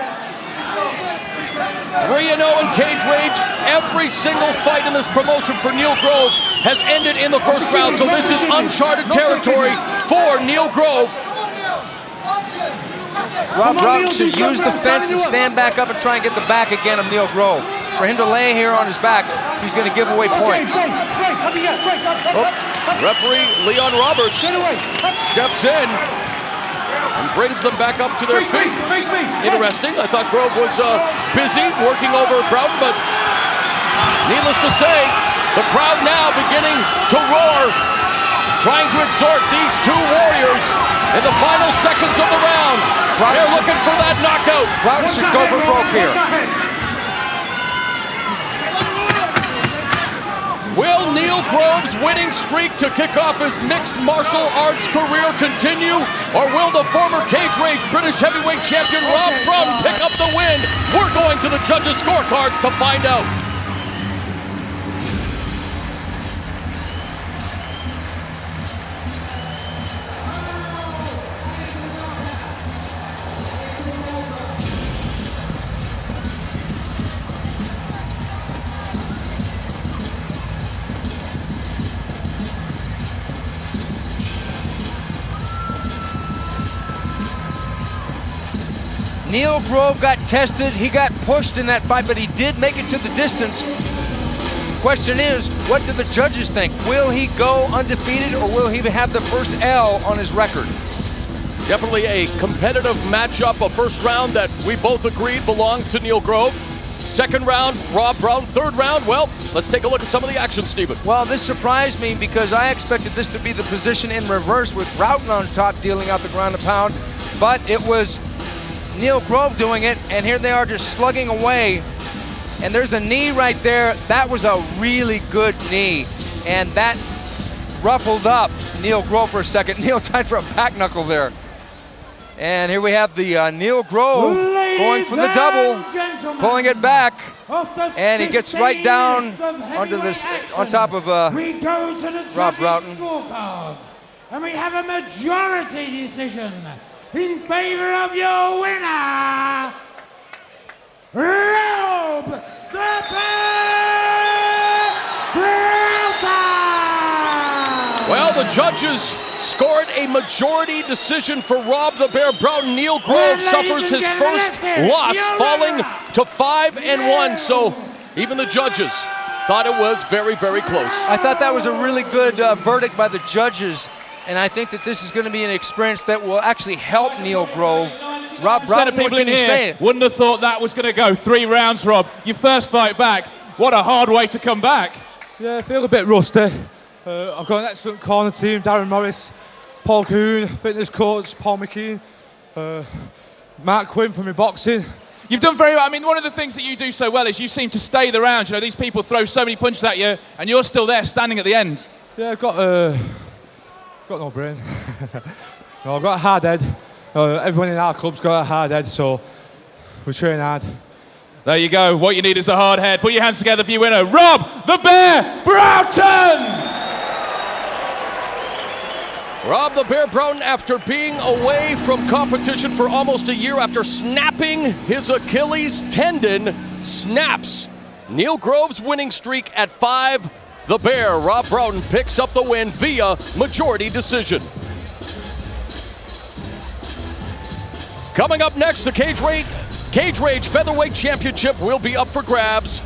3-0 in cage rage. Every single fight in this promotion for Neil Grove has ended in the first round, so this is uncharted territory for Neil Grove. Rob Broughton should use the fence and stand back up and try and get the back again of Neil Grove. For him to lay here on his back, he's going to give away points. Referee Leon Roberts steps in and brings them back up to their feet. Interesting. I thought Grove was busy working over Broughton, but needless to say, the crowd now beginning to roar, trying to exhort these two warriors in the final seconds of the round. They're looking for that knockout. Broughton should go for broke here. Will Neil Grove's winning streak to kick off his mixed martial arts career continue? Or will the former cage rage British heavyweight champion Rob Broughton pick up the win? We're going to the judges' scorecards to find out. Neil Grove got tested, he got pushed in that fight, but he did make it to the distance. Question is, what do the judges think? Will he go undefeated, or will he have the first L on his record? Definitely a competitive matchup, a first round that we both agreed belonged to Neil Grove. Second round, Rob Broughton. Third round, well, let's take a look at some of the action, Stephen. Well, this surprised me because I expected this to be the position in reverse with Broughton on top dealing out the ground and pound, but it was Neil Grove doing it, and here they are just slugging away. And there's a knee right there. That was a really good knee, and that ruffled up Neil Grove for a second. Neil tried for a back knuckle there. And here we have the Neil Grove going for the double, pulling it back, and he gets right down onto this, on top of Rob Broughton. And we have a majority decision in favor of your winner, Rob the Bear Broughton! Well, the judges scored a majority decision for Rob the Bear Broughton. Neil Grove suffers his first loss, falling to 5-1. So even the judges thought it was very, very close. I thought that was a really good verdict by the judges. And I think that this is going to be an experience that will actually help Neil Grove. Rob Broughton, what can you say? Wouldn't have thought that was going to go 3 rounds, Rob. Your first fight back. What a hard way to come back. Yeah, I feel a bit rusty. I've got an excellent corner team, Darren Morris, Paul Coon, fitness coach, Paul McKean, Mark Quinn for my boxing. You've done very well. I mean, one of the things that you do so well is you seem to stay the round. You know, these people throw so many punches at you, and you're still there standing at the end. Yeah, I've got no brain. No, I've got a hard head. Everyone in our club's got a hard head, so we train hard. There you go. What you need is a hard head. Put your hands together for your winner, Rob the Bear Broughton! Rob the Bear Broughton, after being away from competition for almost a year after snapping his Achilles tendon, snaps Neil Grove's winning streak at 5. The Bear, Rob Broughton, picks up the win via majority decision. Coming up next, the Cage Rage Featherweight Championship will be up for grabs.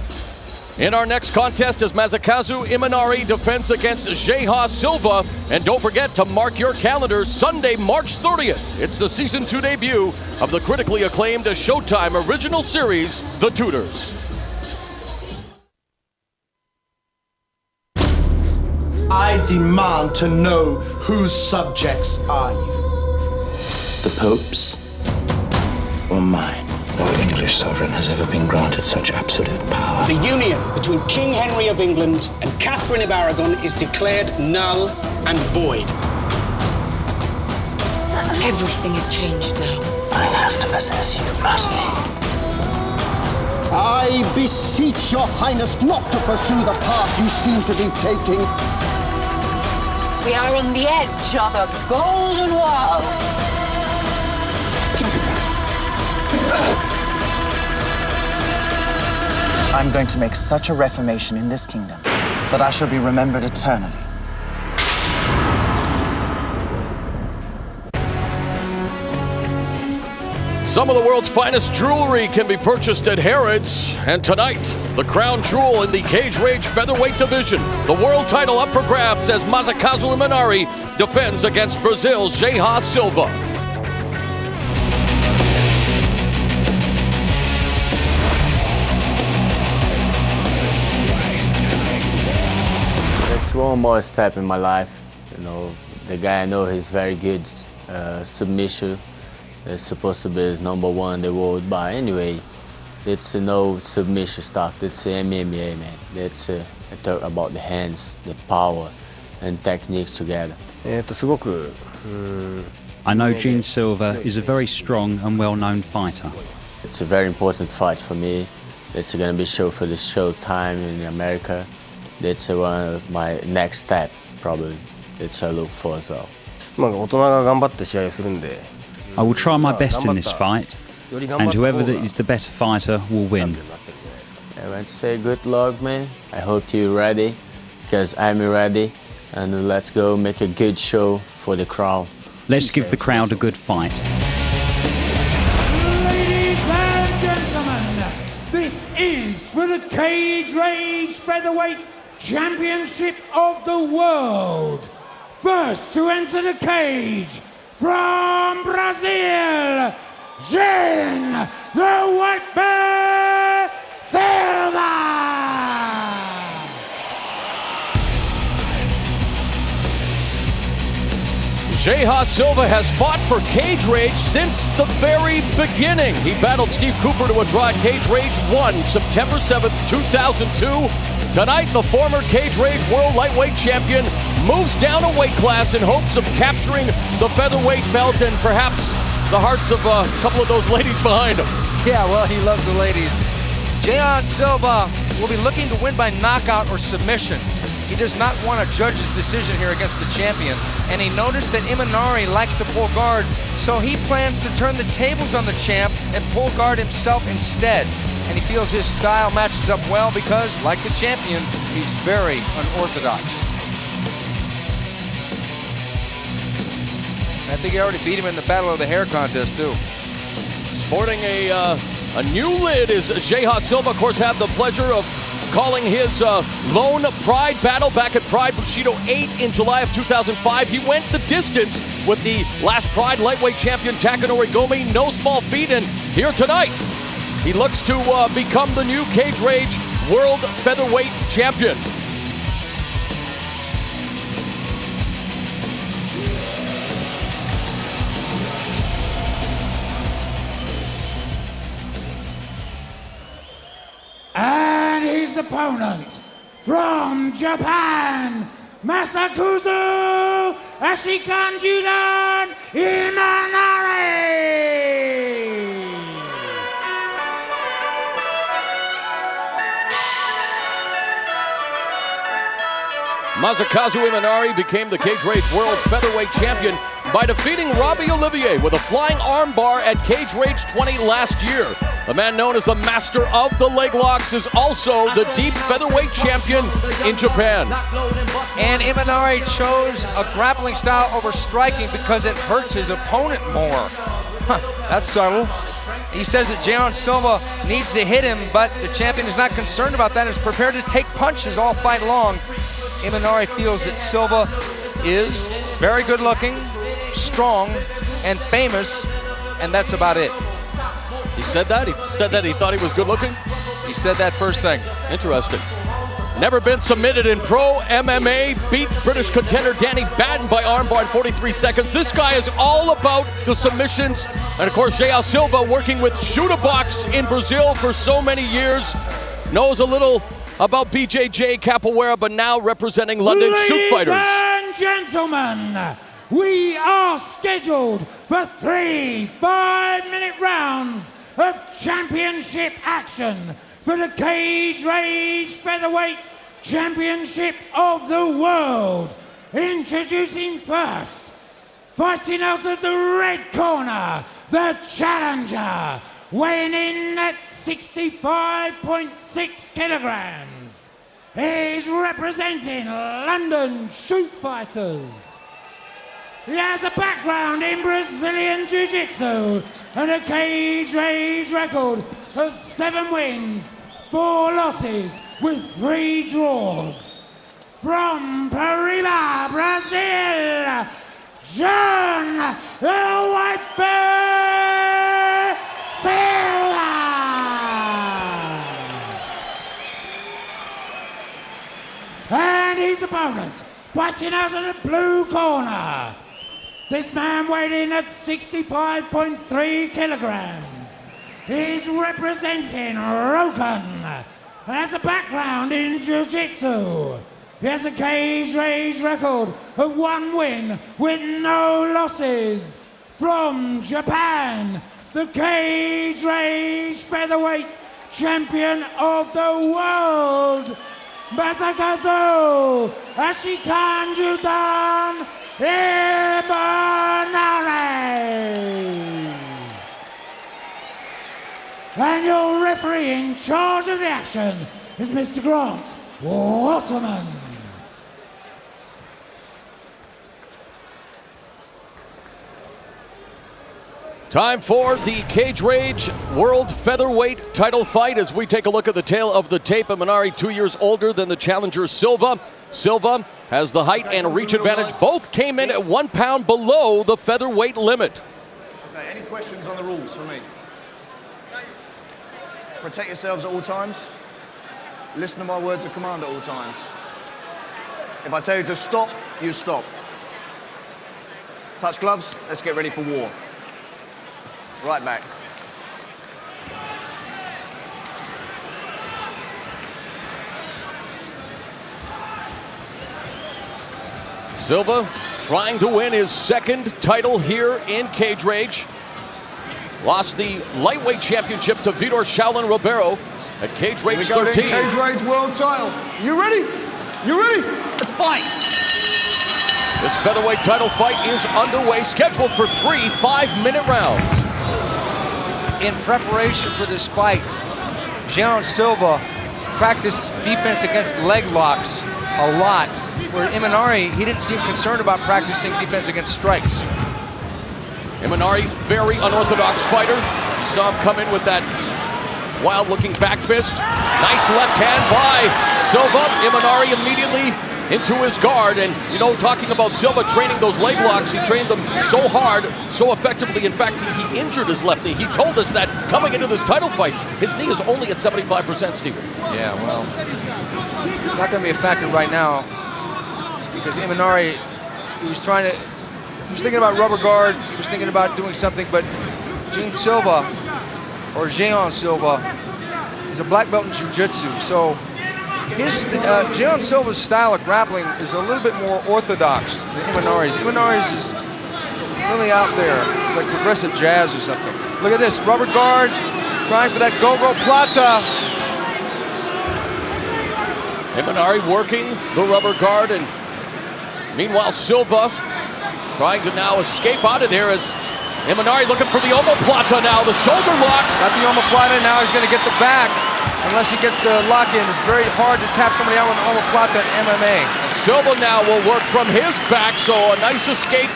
In our next contest is Masakazu Imanari defense against Silva. And don't forget to mark your calendars, Sunday, March 30th. It's the Season 2 debut of the critically acclaimed Showtime original series, The Tudors. I demand to know whose subjects are you? The Pope's or mine? No English sovereign has ever been granted such absolute power. The union between King Henry of England and Catherine of Aragon is declared null and void. Everything has changed now. I have to possess you utterly. I beseech your highness not to pursue the path you seem to be taking. We are on the edge of a golden wall. I'm going to make such a reformation in this kingdom that I shall be remembered eternally. Some of the world's finest jewelry can be purchased at Harrods. And tonight, the crown jewel in the Cage Rage featherweight division. The world title up for grabs as Masakazu Imanari defends against Brazil's Guillet Silva. It's one more step in my life. You know, the guy I know, he's very good submission. It's supposed to be number one in the world, but anyway, it's no submission stuff. It's MMA, man. It's talk about the hands, the power, and techniques together. I know Gene Silva is a very strong and well-known fighter. It's a very important fight for me. It's going to be show for the Showtime in America. That's one of my next step, probably. It's I look for as well. I will try my best in this fight, and whoever is the better fighter will win. I want to say good luck, man. I hope you're ready, because I'm ready, and let's go make a good show for the crowd. Let's give the crowd a good fight. Ladies and gentlemen, this is for the Cage Rage Featherweight Championship of the World. First to enter the cage, from Brazil, Gillet, the White Bear, Silva! Guillet Silva has fought for Cage Rage since the very beginning. He battled Steve Cooper to a draw at Cage Rage 1, September 7th, 2002. Tonight, the former Cage Rage World Lightweight Champion moves down a weight class in hopes of capturing the featherweight belt and perhaps the hearts of a couple of those ladies behind him. Yeah, well, he loves the ladies. Guillet Silva will be looking to win by knockout or submission. He does not want a judge's decision here against the champion, and he noticed that Imanari likes to pull guard, so he plans to turn the tables on the champ and pull guard himself instead. And he feels his style matches up well because, like the champion, he's very unorthodox. I think he already beat him in the Battle of the Hair contest, too. Sporting a new lid is Guillet Silva. Of course, had the pleasure of calling his lone Pride battle back at Pride Bushido 8 in July of 2005. He went the distance with the last Pride lightweight champion Takanori Gomi. No small feat, and here tonight, he looks to become the new Cage Rage World Featherweight Champion. And his opponent from Japan, Masakazu Ashikanjudan Imanari. Masakazu Imanari became the Cage Rage World Featherweight Champion by defeating Robbie Olivier with a flying armbar at Cage Rage 20 last year. The man known as the master of the leg locks is also the deep featherweight champion in Japan. And Imanari chose a grappling style over striking because it hurts his opponent more. That's subtle. He says that Guillet Silva needs to hit him, but the champion is not concerned about that and is prepared to take punches all fight long. Imanari feels that Silva is very good looking, strong, and famous, and that's about it. He said that? He said that he thought he was good looking? He said that first thing. Interesting. Never been submitted in pro MMA. Beat British contender Danny Batten by armbar in 43 seconds. This guy is all about the submissions. And of course, João Silva, working with Shoot-a-Box in Brazil for so many years, knows a little about BJJ Capoeira, but now representing London Shoot Fighters. Ladies and gentlemen, we are scheduled for 3 5-minute rounds of championship action for the Cage Rage Featherweight Championship of the World. Introducing first, fighting out of the red corner, the challenger, weighing in at 65.6 kilograms. He's representing London Shoot Fighters. He has a background in Brazilian Jiu-Jitsu and a Cage Rage record of 7 wins, 4 losses with 3 draws. From Paraíba, Brazil, John the White Bear Silva. And his opponent, fighting out of the blue corner. This man weighed in at 65.3 kilograms. He's representing Broughton and has a background in Jiu-Jitsu. He has a Cage Rage record of 1 win with no losses. From Japan, the Cage Rage Featherweight Champion of the World, Masakazu Ashikanjudan Imanari. And your referee in charge of the action is Mr. Grant Waterman. Time for the Cage Rage World Featherweight title fight as we take a look at the tail of the tape. Imanari 2 years older than the challenger Silva. Silva has the height and reach advantage. Both came in at 1 pound below the featherweight limit. Okay, any questions on the rules for me? Protect yourselves at all times. Listen to my words of command at all times. If I tell you to stop, you stop. Touch gloves, let's get ready for war. Right back. Silva trying to win his 2nd title here in Cage Rage. Lost the lightweight championship to Vitor Shaolin Ribeiro at Cage Rage 13. Cage Rage World title. You ready? You ready? Let's fight. This featherweight title fight is underway, scheduled for 3 5-minute rounds. In preparation for this fight, João Silva practiced defense against leg locks a lot, where Imanari, he didn't seem concerned about practicing defense against strikes. Imanari, very unorthodox fighter. You saw him come in with that wild-looking back fist. Nice left hand by Silva. Imanari immediately into his guard. And, you know, talking about Silva training those leg locks, he trained them so hard, so effectively. In fact, he injured his left knee. He told us that coming into this title fight, his knee is only at 75%, Steven. Yeah, well, it's not going to be a factor right now because Imanari, he was thinking about rubber guard, he was thinking about doing something, but João Silva is a black belt in jiu-jitsu, so João Silva's style of grappling is a little bit more orthodox than Imanari's. Imanari's is really out there. It's like progressive jazz or something. Look at this, rubber guard, trying for that go-go plata. Imanari working the rubber guard, and meanwhile Silva trying to now escape out of there as Imanari looking for the omoplata now, the shoulder lock. Got the omoplata, now he's going to get the back. Unless he gets the lock in, it's very hard to tap somebody out with an omoplata in MMA. And Silva now will work from his back, so a nice escape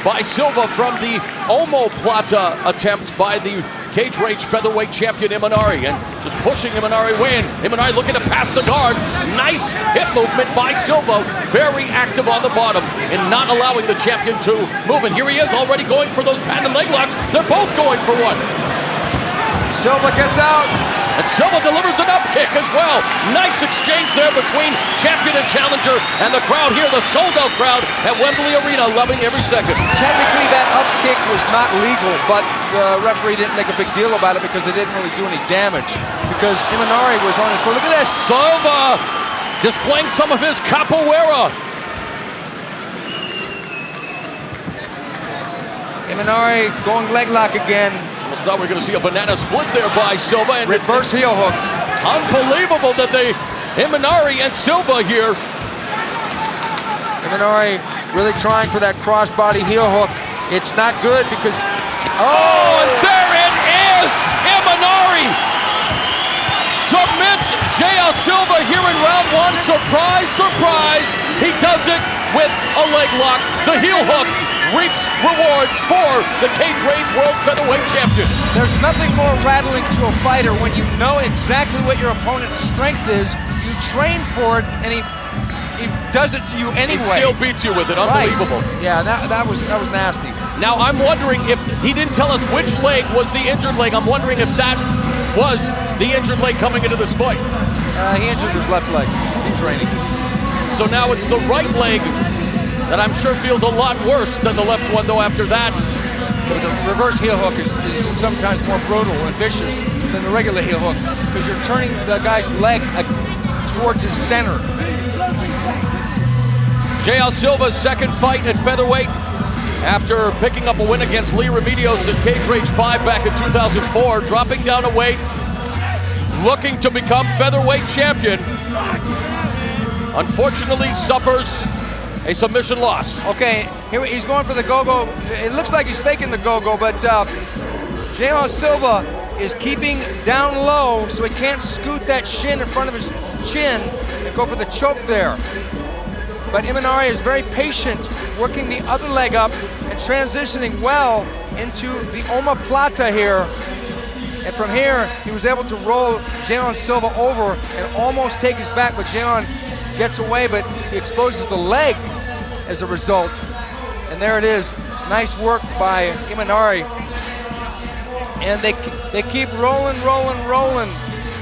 by Silva from the omoplata attempt by the Cage Rage featherweight champion Imanari, and just pushing Imanari away. Imanari looking to pass the guard. Nice hip movement by Silva, very active on the bottom and not allowing the champion to move. And here he is already going for those patented leg locks. They're both going for one. Silva gets out. And Silva delivers an up kick as well. Nice exchange there between champion and challenger. And the crowd here, the sold-out crowd at Wembley Arena, loving every second. Technically, that up kick was not legal, but the referee didn't make a big deal about it because it didn't really do any damage. Because Imanari was on his foot. Look at this. Silva displaying some of his capoeira. Imanari going leg lock again. Almost thought we were going to see a banana split there by Silva. And reverse heel hook. Unbelievable that Imanari and Silva here. Imanari really trying for that crossbody heel hook. It's not good because... Oh, and there it is! Imanari submits J.L. Silva here in round one. Surprise, surprise. He does it with a leg lock. The heel hook reaps rewards for the Cage Rage World Featherweight Champion. There's nothing more rattling to a fighter when you know exactly what your opponent's strength is. You train for it, and he does it to you anyway. He still beats you with it. Unbelievable. Right. Yeah, that was nasty. Now, I'm wondering if he didn't tell us which leg was the injured leg. I'm wondering if that was the injured leg coming into this fight. He injured his left leg in training. So now it's the right leg that I'm sure feels a lot worse than the left one, though, after that. The reverse heel hook is sometimes more brutal and vicious than the regular heel hook because you're turning the guy's leg towards his center. J.L. Silva's second fight at featherweight after picking up a win against Lee Remedios at Cage Rage 5 back in 2004, dropping down a weight, looking to become featherweight champion. Unfortunately, suffers a submission loss. Okay, here he's going for the go-go. It looks like he's faking the go-go, but J.L. Silva is keeping down low so he can't scoot that shin in front of his chin and go for the choke there. But Imanari is very patient, working the other leg up and transitioning well into the omoplata here. And from here, he was able to roll J.L. Silva over and almost take his back, but J.L. gets away, but he exposes the leg as a result. And there it is. Nice work by Imanari. And they keep rolling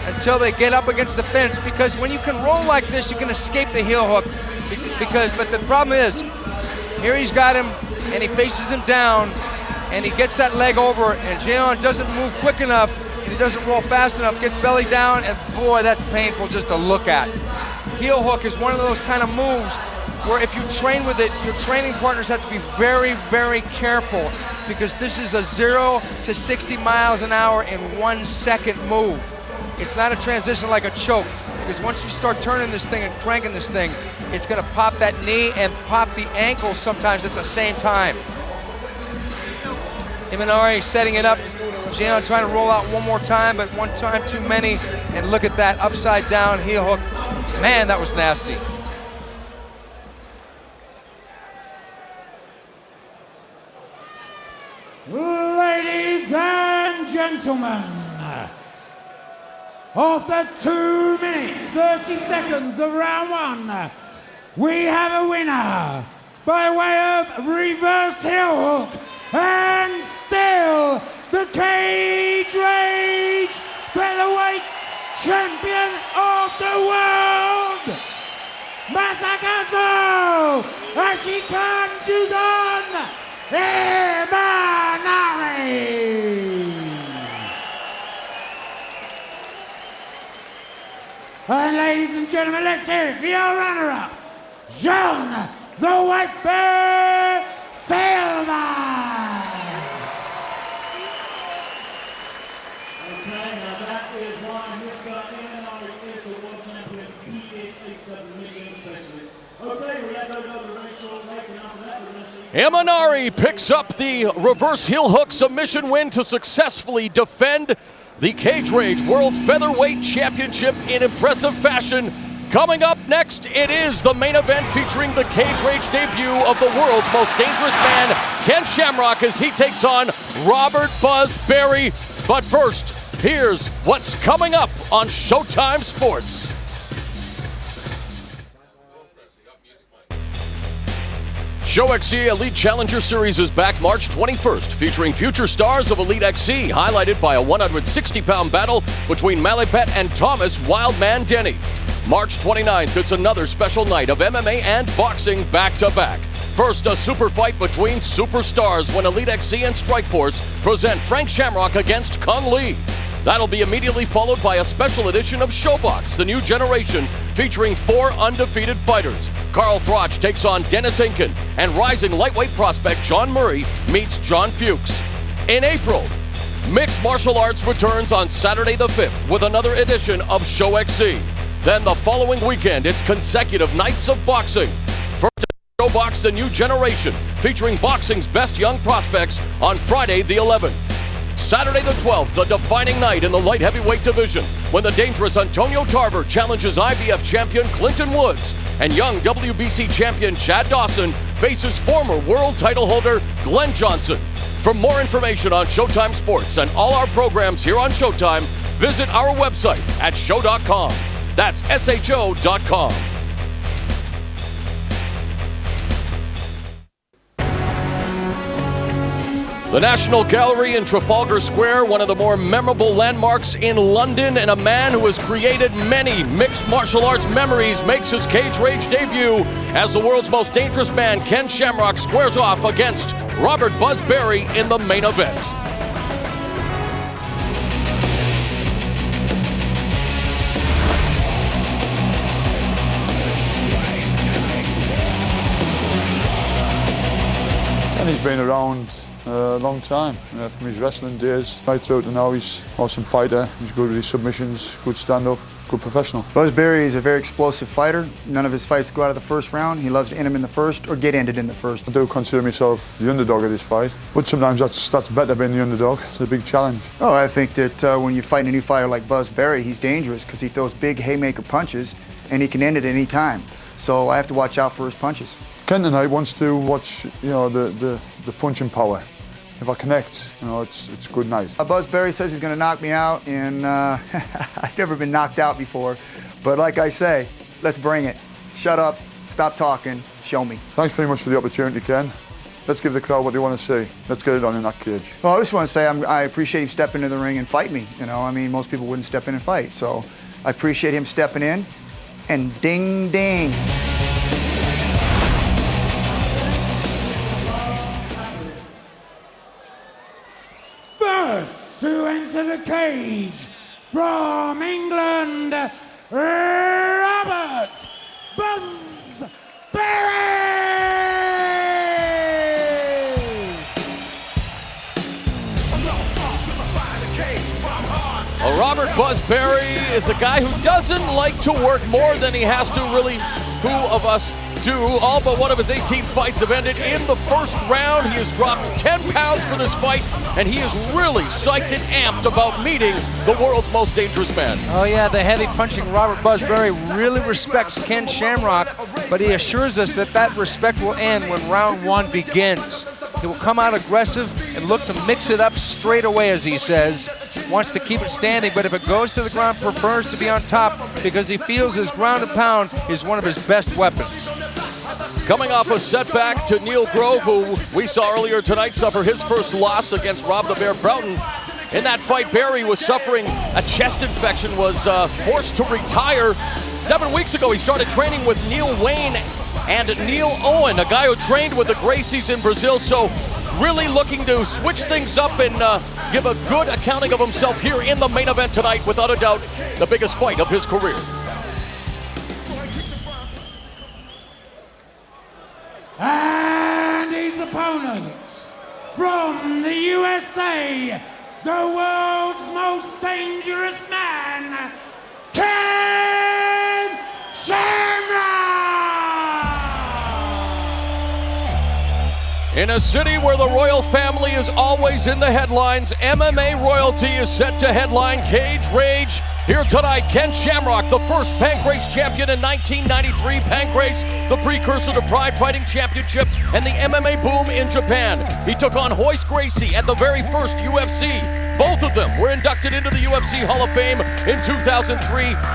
until they get up against the fence, because when you can roll like this, you can escape the heel hook. But the problem is, here he's got him, and he faces him down, and he gets that leg over, and J.L. doesn't move quick enough, and he doesn't roll fast enough, gets belly down, and boy, that's painful just to look at. Heel hook is one of those kind of moves where if you train with it, your training partners have to be very, very careful, because this is a 0 to 60 miles an hour in 1 second move. It's not a transition like a choke, because once you start turning this thing and cranking this thing, it's going to pop that knee and pop the ankle sometimes at the same time. Imanari setting it up. J.L. trying to roll out one more time, but one time too many. And look at that upside down heel hook. Man, that was nasty. Ladies and gentlemen, after 2 minutes, 30 seconds of round one, we have a winner by way of reverse heel hook and still the Cage Rage Featherweight Champion of the World, Masakazu Ashikan Dudan Imanari. And ladies and gentlemen, let's hear it for your runner-up, John the White Bear Silva. Okay, now that is why Mr. Imanari is the world champion. He is a submission specialist. Okay, we have to go to the very short break, and after that we're going to see... Imanari picks up the reverse heel hook submission win to successfully defend the Cage Rage World Featherweight Championship in impressive fashion. Coming up next, it is the main event featuring the Cage Rage debut of the world's most dangerous man, Ken Shamrock, as he takes on Robert Buzz Berry. But first, here's what's coming up on Showtime Sports. Show XC Elite Challenger Series is back March 21st, featuring future stars of Elite XC, highlighted by a 160-pound battle between Malipet and Thomas Wildman Denny. March 29th, it's another special night of MMA and boxing back-to-back. First, a super fight between superstars when Elite XC and Strikeforce present Frank Shamrock against Kung Lee. That'll be immediately followed by a special edition of Showbox, the new generation, featuring 4 undefeated fighters. Carl Froch takes on Dennis Inken, and rising lightweight prospect John Murray meets John Fuchs. In April, Mixed Martial Arts returns on Saturday the 5th with another edition of Show XC. Then the following weekend, it's consecutive nights of boxing. First, Showbox, the new generation, featuring boxing's best young prospects on Friday the 11th. Saturday the 12th, the defining night in the light heavyweight division, when the dangerous Antonio Tarver challenges IBF champion Clinton Woods, and young WBC champion Chad Dawson faces former world title holder Glenn Johnson. For more information on Showtime Sports and all our programs here on Showtime, visit our website at show.com. That's SHO.com. The National Gallery in Trafalgar Square, one of the more memorable landmarks in London, and a man who has created many mixed martial arts memories makes his Cage Rage debut as the world's most dangerous man, Ken Shamrock, squares off against Robert Buzz Berry in the main event. And he's been around a long time, from his wrestling days right through to now. He's an awesome fighter, he's good with his submissions, good stand-up, good professional. Buzz Berry is a very explosive fighter. None of his fights go out of the first round. He loves to end him in the first or get ended in the first. I do consider myself the underdog of this fight, but sometimes that's better being the underdog. It's a big challenge. Oh, I think that when you fight a new fighter like Buzz Berry, he's dangerous because he throws big haymaker punches and he can end it any time. So I have to watch out for his punches. Ken tonight wants to watch, the punching power. If I connect, it's a good night. Buzz Berry says he's going to knock me out, and I've never been knocked out before. But like I say, let's bring it. Shut up, stop talking, show me. Thanks very much for the opportunity, Ken. Let's give the crowd what they want to see. Let's get it on in that cage. Well, I just want to say I appreciate him stepping into the ring and fight me. Most people wouldn't step in and fight. So I appreciate him stepping in, and ding, ding. First to enter the cage from England, Robert Buzz Berry! Robert Buzz Berry is a guy who doesn't like to work more than he has to, really. Who of us do? All but one of his 18 fights have ended in the first round. He has dropped 10 pounds for this fight, and he is really psyched and amped about meeting the world's most dangerous man. Oh yeah, the heavy punching Robert Buzz Berry really respects Ken Shamrock, but he assures us that respect will end when round 1 begins. He will come out aggressive and look to mix it up straight away, as he says. Wants to keep it standing, but if it goes to the ground, prefers to be on top because he feels his ground and pound is one of his best weapons. Coming off a setback to Neil Grove, who we saw earlier tonight suffer his first loss against Rob the Bear Broughton. In that fight, Berry was suffering a chest infection, was forced to retire. 7 weeks ago, he started training with Neil Wayne and Neil Owen, a guy who trained with the Gracies in Brazil. So really looking to switch things up and give a good accounting of himself here in the main event tonight. Without a doubt, the biggest fight of his career. And his opponents from the USA, the world's most dangerous man, Ken Shamrock! In a city where the royal family is always in the headlines, MMA royalty is set to headline Cage Rage. Here tonight, Ken Shamrock, the first Pancrase champion in 1993. Pancrase, the precursor to Pride Fighting Championship and the MMA boom in Japan. He took on Royce Gracie at the very first UFC. Both of them were inducted into the UFC Hall of Fame in 2003.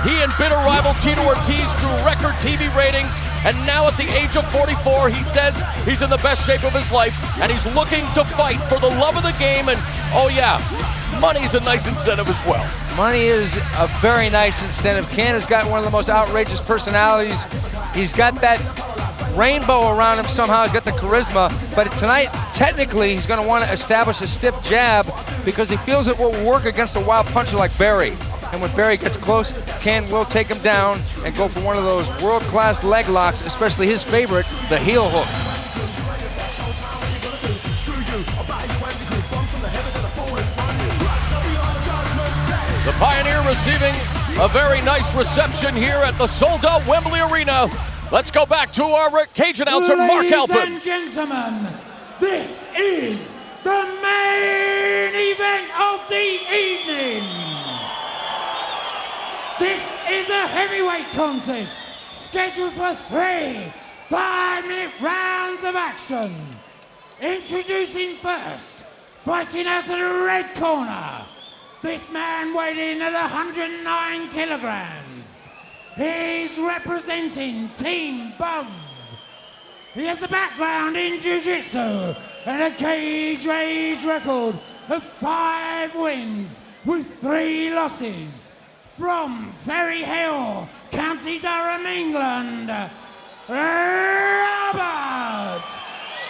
He and bitter rival Tito Ortiz drew record TV ratings, and now at the age of 44, he says he's in the best shape of his life, and he's looking to fight for the love of the game, and oh yeah, money's a nice incentive as well. Money is a very nice incentive. Ken has got one of the most outrageous personalities. He's got that rainbow around him somehow. He's got the charisma. But tonight, technically, he's going to want to establish a stiff jab because he feels it will work against a wild puncher like Barry. And when Barry gets close, Ken will take him down and go for one of those world-class leg locks, especially his favorite, the heel hook. The Pioneer receiving a very nice reception here at the sold-out Wembley Arena. Let's go back to our cage announcer, Mark Halpin. Ladies and gentlemen, this is the main event of the evening. This is a heavyweight contest scheduled for 3 5-minute rounds of action. Introducing first, fighting out of the red corner. This man weighed in at 109 kilograms. He's representing Team Buzz. He has a background in jiu-jitsu and a cage rage record of 5 wins with 3 losses. From Ferry Hill, County Durham, England, Robert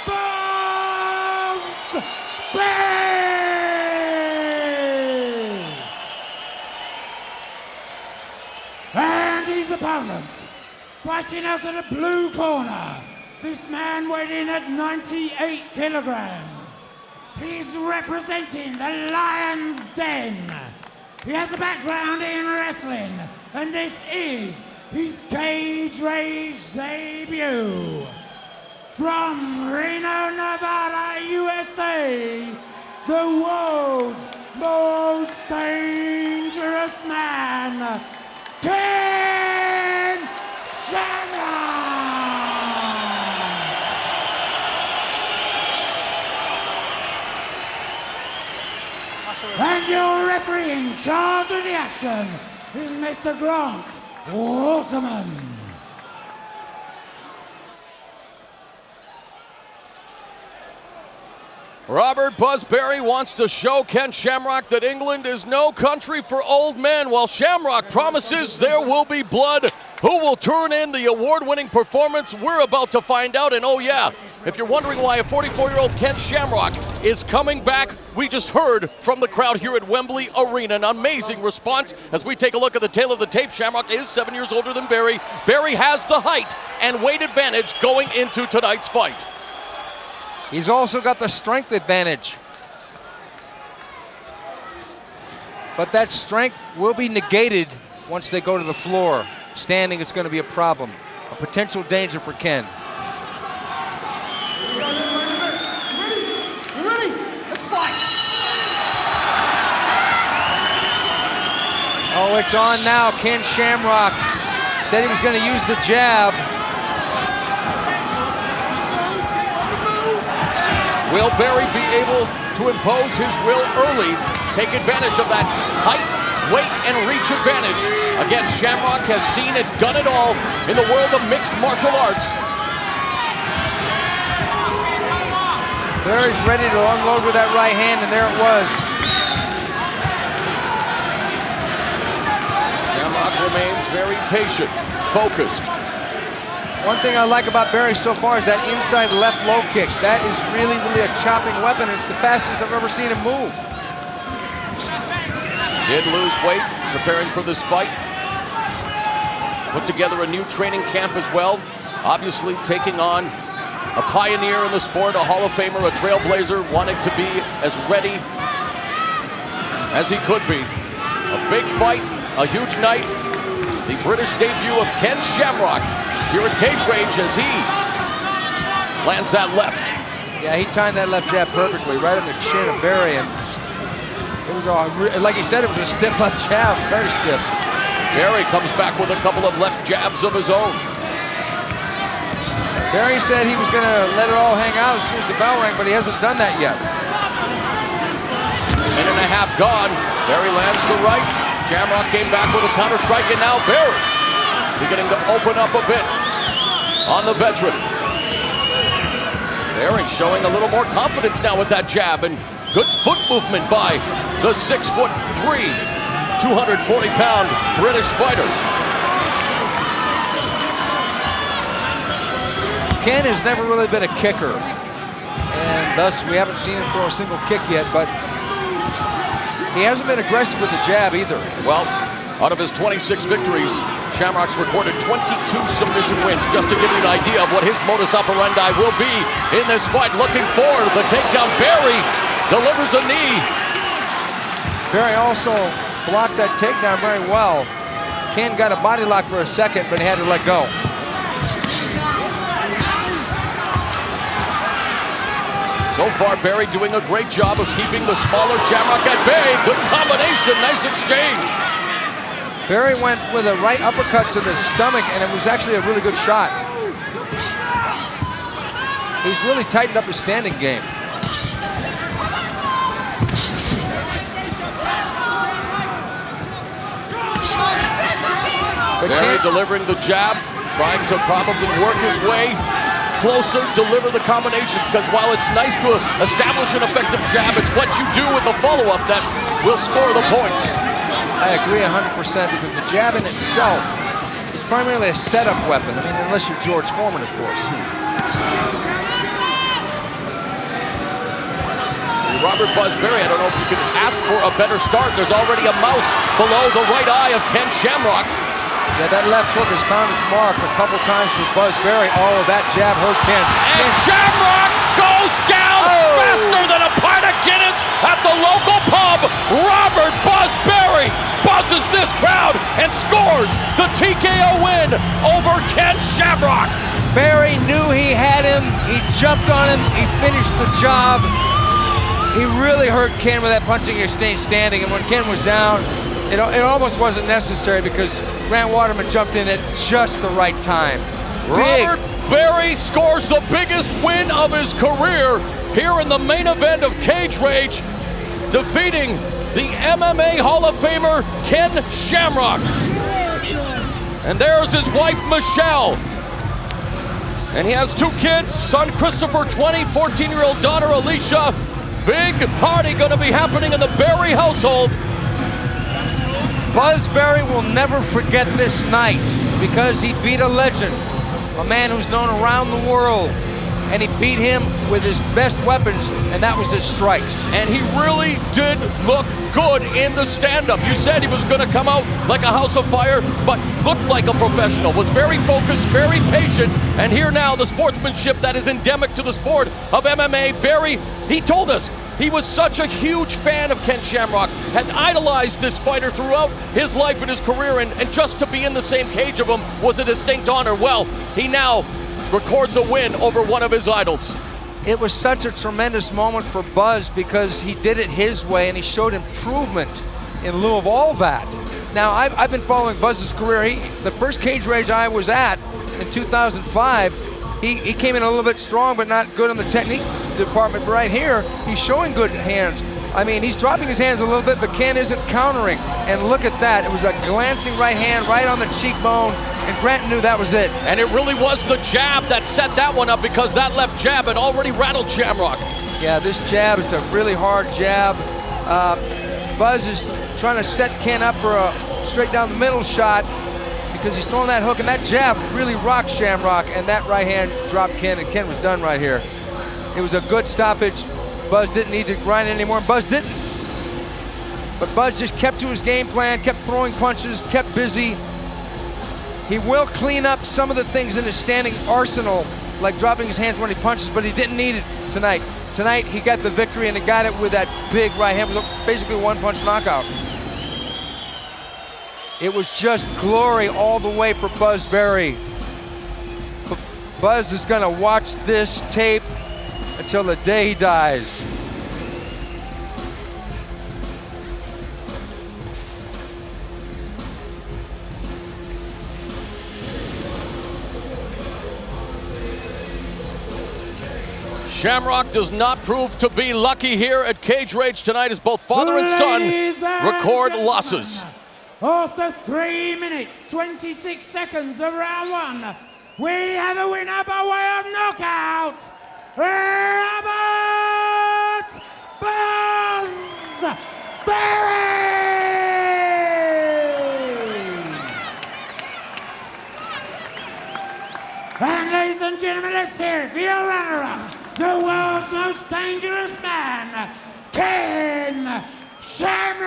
Buzz Barry. And his opponent, fighting out of the blue corner. This man weighed in at 98 kilograms. He's representing the Lion's Den. He has a background in wrestling, and this is his cage rage debut. From Reno, Nevada, USA, the world's most dangerous man, Ken Shamrock! And your referee in charge of the action is Mr. Grant Waterman. Robert Buzz Barry wants to show Ken Shamrock that England is no country for old men, while Shamrock promises there will be blood. Who will turn in the award-winning performance? We're about to find out, and oh yeah, if you're wondering why a 44-year-old Ken Shamrock is coming back, we just heard from the crowd here at Wembley Arena. An amazing response as we take a look at the tail of the tape. Shamrock is 7 years older than Barry. Barry has the height and weight advantage going into tonight's fight. He's also got the strength advantage. But that strength will be negated once they go to the floor. Standing is going to be a problem, a potential danger for Ken. Ready? Let's fight! Oh, it's on now. Ken Shamrock said he was going to use the jab. Will Barry be able to impose his will early, take advantage of that height, weight, and reach advantage? Again, Shamrock has seen and done it all in the world of mixed martial arts. Barry's ready to unload with that right hand, and there it was. Shamrock remains very patient, focused. One thing I like about Barry so far is that inside left low kick. That is really, really a chopping weapon. It's the fastest I've ever seen him move. Did lose weight preparing for this fight. Put together a new training camp as well. Obviously taking on a pioneer in the sport, a Hall of Famer, a trailblazer, wanting to be as ready as he could be. A big fight, a huge night. The British debut of Ken Shamrock here at Cage Rage as he lands that left. Yeah, he timed that left jab perfectly, right on the chin of Barry, and it was like he said, it was a stiff left jab, very stiff. Barry comes back with a couple of left jabs of his own. Barry said he was going to let it all hang out as soon as the bell rang, but he hasn't done that yet. Minute and a half gone. Barry lands to right. Shamrock came back with a counter strike, and now Barry beginning to open up a bit on the veteran. Barry showing a little more confidence now with that jab, and good foot movement by the 6'3", 240-pound British fighter. Ken has never really been a kicker, and thus we haven't seen him throw a single kick yet, but he hasn't been aggressive with the jab either. Well, out of his 26 victories, Shamrock's recorded 22 submission wins. Just to give you an idea of what his modus operandi will be in this fight. Looking for the takedown. Barry delivers a knee. Barry also blocked that takedown very well. Ken got a body lock for a second, but he had to let go. So far, Barry doing a great job of keeping the smaller Shamrock at bay. Good combination, nice exchange. Barry went with a right uppercut to the stomach, and it was actually a really good shot. He's really tightened up his standing game. Barry delivering the jab, trying to probably work his way closer, deliver the combinations, because while it's nice to establish an effective jab, it's what you do with the follow-up that will score the points. I agree 100% because the jab in itself is primarily a setup weapon. I mean, unless you're George Foreman, of course. Robert Buzz Barry, I don't know if you could ask for a better start. There's already a mouse below the right eye of Ken Shamrock. Yeah, that left hook has found its mark a couple times for Buzz Barry. Oh, that jab hurt Ken. And Shamrock goes down faster than a pint of Guinness at the local pub. Robert Buzz Barry buzzes this crowd and scores the TKO win over Ken Shamrock. Barry knew he had him. He jumped on him. He finished the job. He really hurt Ken with that punching exchange standing, and when Ken was down, it almost wasn't necessary because Grant Waterman jumped in at just the right time. Robert Barry scores the biggest win of his career here in the main event of Cage Rage, defeating the MMA Hall of Famer Ken Shamrock. And there's his wife Michelle. And he has 2 kids, son Christopher 20, 14-year-old daughter Alicia. Big party gonna be happening in the Barry household. Buzz Barry will never forget this night because he beat a legend, a man who's known around the world, and he beat him with his best weapons, and that was his strikes. And he really did look good in the stand-up. You said he was gonna come out like a house of fire, but looked like a professional, was very focused, very patient, and here now the sportsmanship that is endemic to the sport of MMA. Barry, he told us, he was such a huge fan of Ken Shamrock, had idolized this fighter throughout his life and his career, and just to be in the same cage of him was a distinct honor. Well, he now records a win over one of his idols. It was such a tremendous moment for Buzz because he did it his way and he showed improvement in lieu of all that. Now, I've been following Buzz's career. The first Cage Rage I was at in 2005, he came in a little bit strong but not good in the technique department. But right here, he's showing good hands. I mean, he's dropping his hands a little bit, but Ken isn't countering. And look at that. It was a glancing right hand right on the cheekbone, and Grant knew that was it. And it really was the jab that set that one up because that left jab had already rattled Shamrock. Yeah, this jab is a really hard jab. Buzz is trying to set Ken up for a straight down the middle shot because he's throwing that hook, and that jab really rocked Shamrock, and that right hand dropped Ken, and Ken was done right here. It was a good stoppage. Buzz didn't need to grind anymore, and Buzz didn't. But Buzz just kept to his game plan, kept throwing punches, kept busy. He will clean up some of the things in his standing arsenal, like dropping his hands when he punches, but he didn't need it tonight. Tonight, he got the victory, and he got it with that big right hand. It was basically a one-punch knockout. It was just glory all the way for Buzz Barry. Buzz is gonna watch this tape until the day he dies. Shamrock does not prove to be lucky here at Cage Rage tonight as both father and son record losses. After 3 minutes, 26 seconds of round one, we have a winner by way of knockout, Robert Buzz Berry! And ladies and gentlemen, let's hear it for your runner-up, the world's most dangerous man, Ken Shamrock!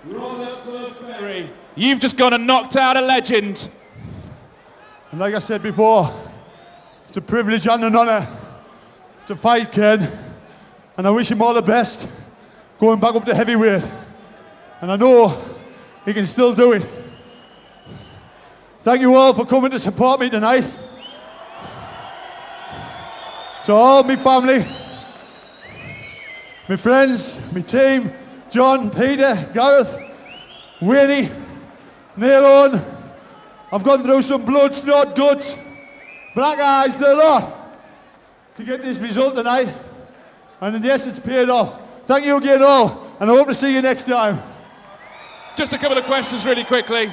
Robert Buzz Berry, you've just gone and knocked out a legend. And like I said before, it's a privilege and an honour to fight Ken, and I wish him all the best going back up to heavyweight. And I know he can still do it. Thank you all for coming to support me tonight. To all my family, my friends, my team, John, Peter, Gareth, Wayne, Neil Owen. I've gone through some blood, snot, guts, black eyes, the lot to get this result tonight. And yes, it's paid off. Thank you again all, and I hope to see you next time. Just a couple of questions really quickly.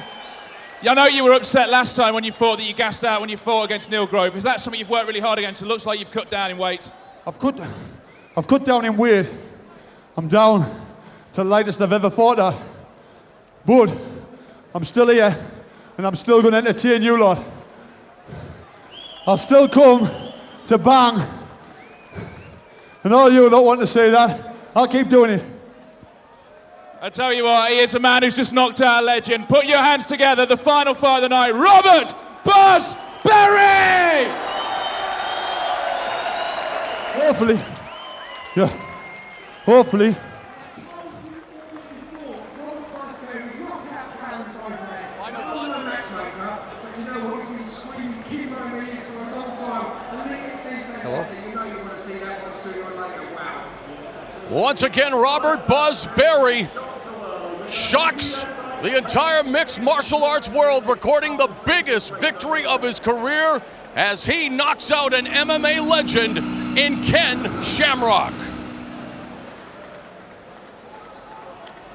I know you were upset last time when you thought that you gassed out when you fought against Neil Grove. Is that something you've worked really hard against? It looks like you've cut down in weight. I've cut down in weight. I'm down to the lightest I've ever fought at. But I'm still here, and I'm still going to entertain you lot. I'll still come to bang. And all you don't want to say that, I'll keep doing it. I tell you what, he is a man who's just knocked out a legend. Put your hands together, the final fight of the night, Robert Buzz Berry! Hopefully, yeah, hopefully. Once again, Robert Buzz Berry shocks the entire mixed martial arts world, recording the biggest victory of his career as he knocks out an MMA legend in Ken Shamrock.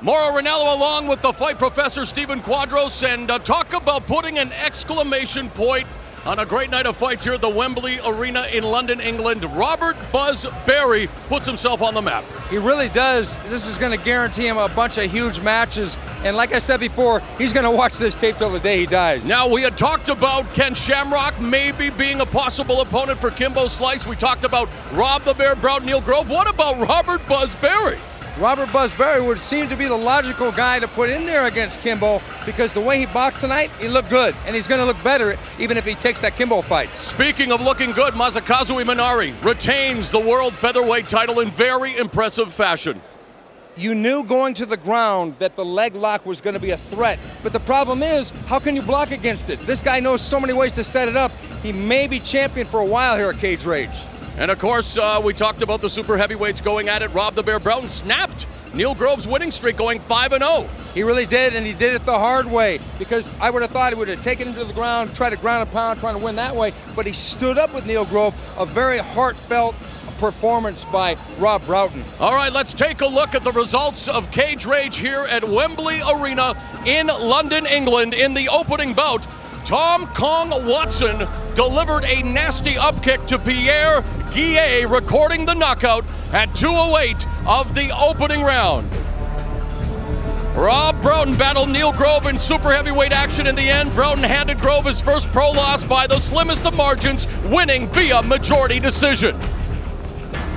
Mauro Ranallo along with the fight professor Stephen Quadros, and talk about putting an exclamation point on a great night of fights here at the Wembley Arena in London, England. Robert Buzz Berry puts himself on the map. He really does. This is going to guarantee him a bunch of huge matches. And like I said before, he's going to watch this tape till the day he dies. Now, we had talked about Ken Shamrock maybe being a possible opponent for Kimbo Slice. We talked about Rob the Bear Broughton, Neil Grove. What about Robert Buzz Berry? Robert Buzz Berry would seem to be the logical guy to put in there against Kimbo, because the way he boxed tonight, he looked good, and he's going to look better even if he takes that Kimbo fight. Speaking of looking good, Masakazu Imanari retains the world featherweight title in very impressive fashion. You knew going to the ground that the leg lock was going to be a threat, but the problem is, how can you block against it? This guy knows so many ways to set it up. He may be champion for a while here at Cage Rage. And of course, we talked about the super heavyweights going at it. Rob the Bear Broughton snapped Neil Grove's winning streak, going 5-0. He really did, and he did it the hard way, because I would have thought he would have taken him to the ground, tried to ground and pound, trying to win that way, but he stood up with Neil Grove. A very heartfelt performance by Rob Broughton. All right, let's take a look at the results of Cage Rage here at Wembley Arena in London, England. In the opening bout, Tom Kong Watson delivered a nasty upkick to Pierre, Guillet, recording the knockout at 2:08 of the opening round. Rob Broughton battled Neil Grove in super heavyweight action. In the end, Broughton handed Grove his first pro loss by the slimmest of margins, winning via majority decision.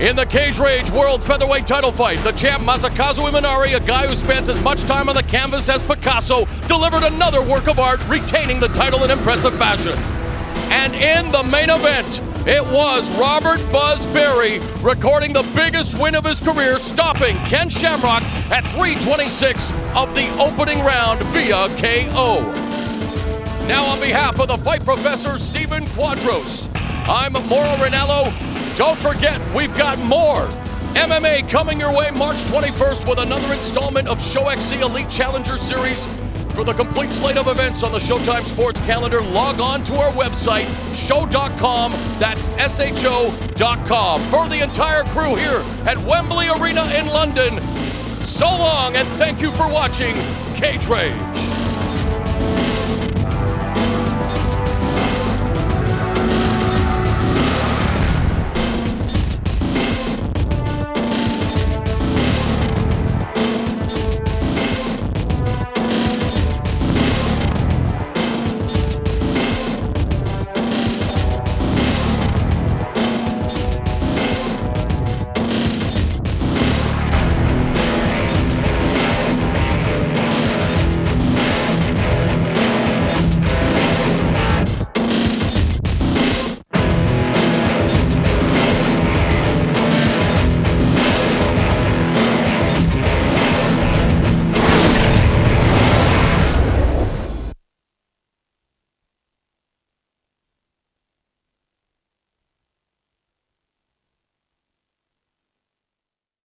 In the Cage Rage World Featherweight title fight, the champ Masakazu Imanari, a guy who spends as much time on the canvas as Picasso, delivered another work of art, retaining the title in impressive fashion. And in the main event, it was Robert Buzz Berry recording the biggest win of his career, stopping Ken Shamrock at 3:26 of the opening round via KO. Now on behalf of the fight professor Stephen Quadros, I'm Mauro Ranallo. Don't forget, we've got more MMA coming your way March 21st with another installment of Show XC Elite Challenger Series For the complete slate of events on the Showtime Sports calendar, log on to our website, show.com. That's SHO.com. For the entire crew here at Wembley Arena in London, so long and thank you for watching Cage Rage.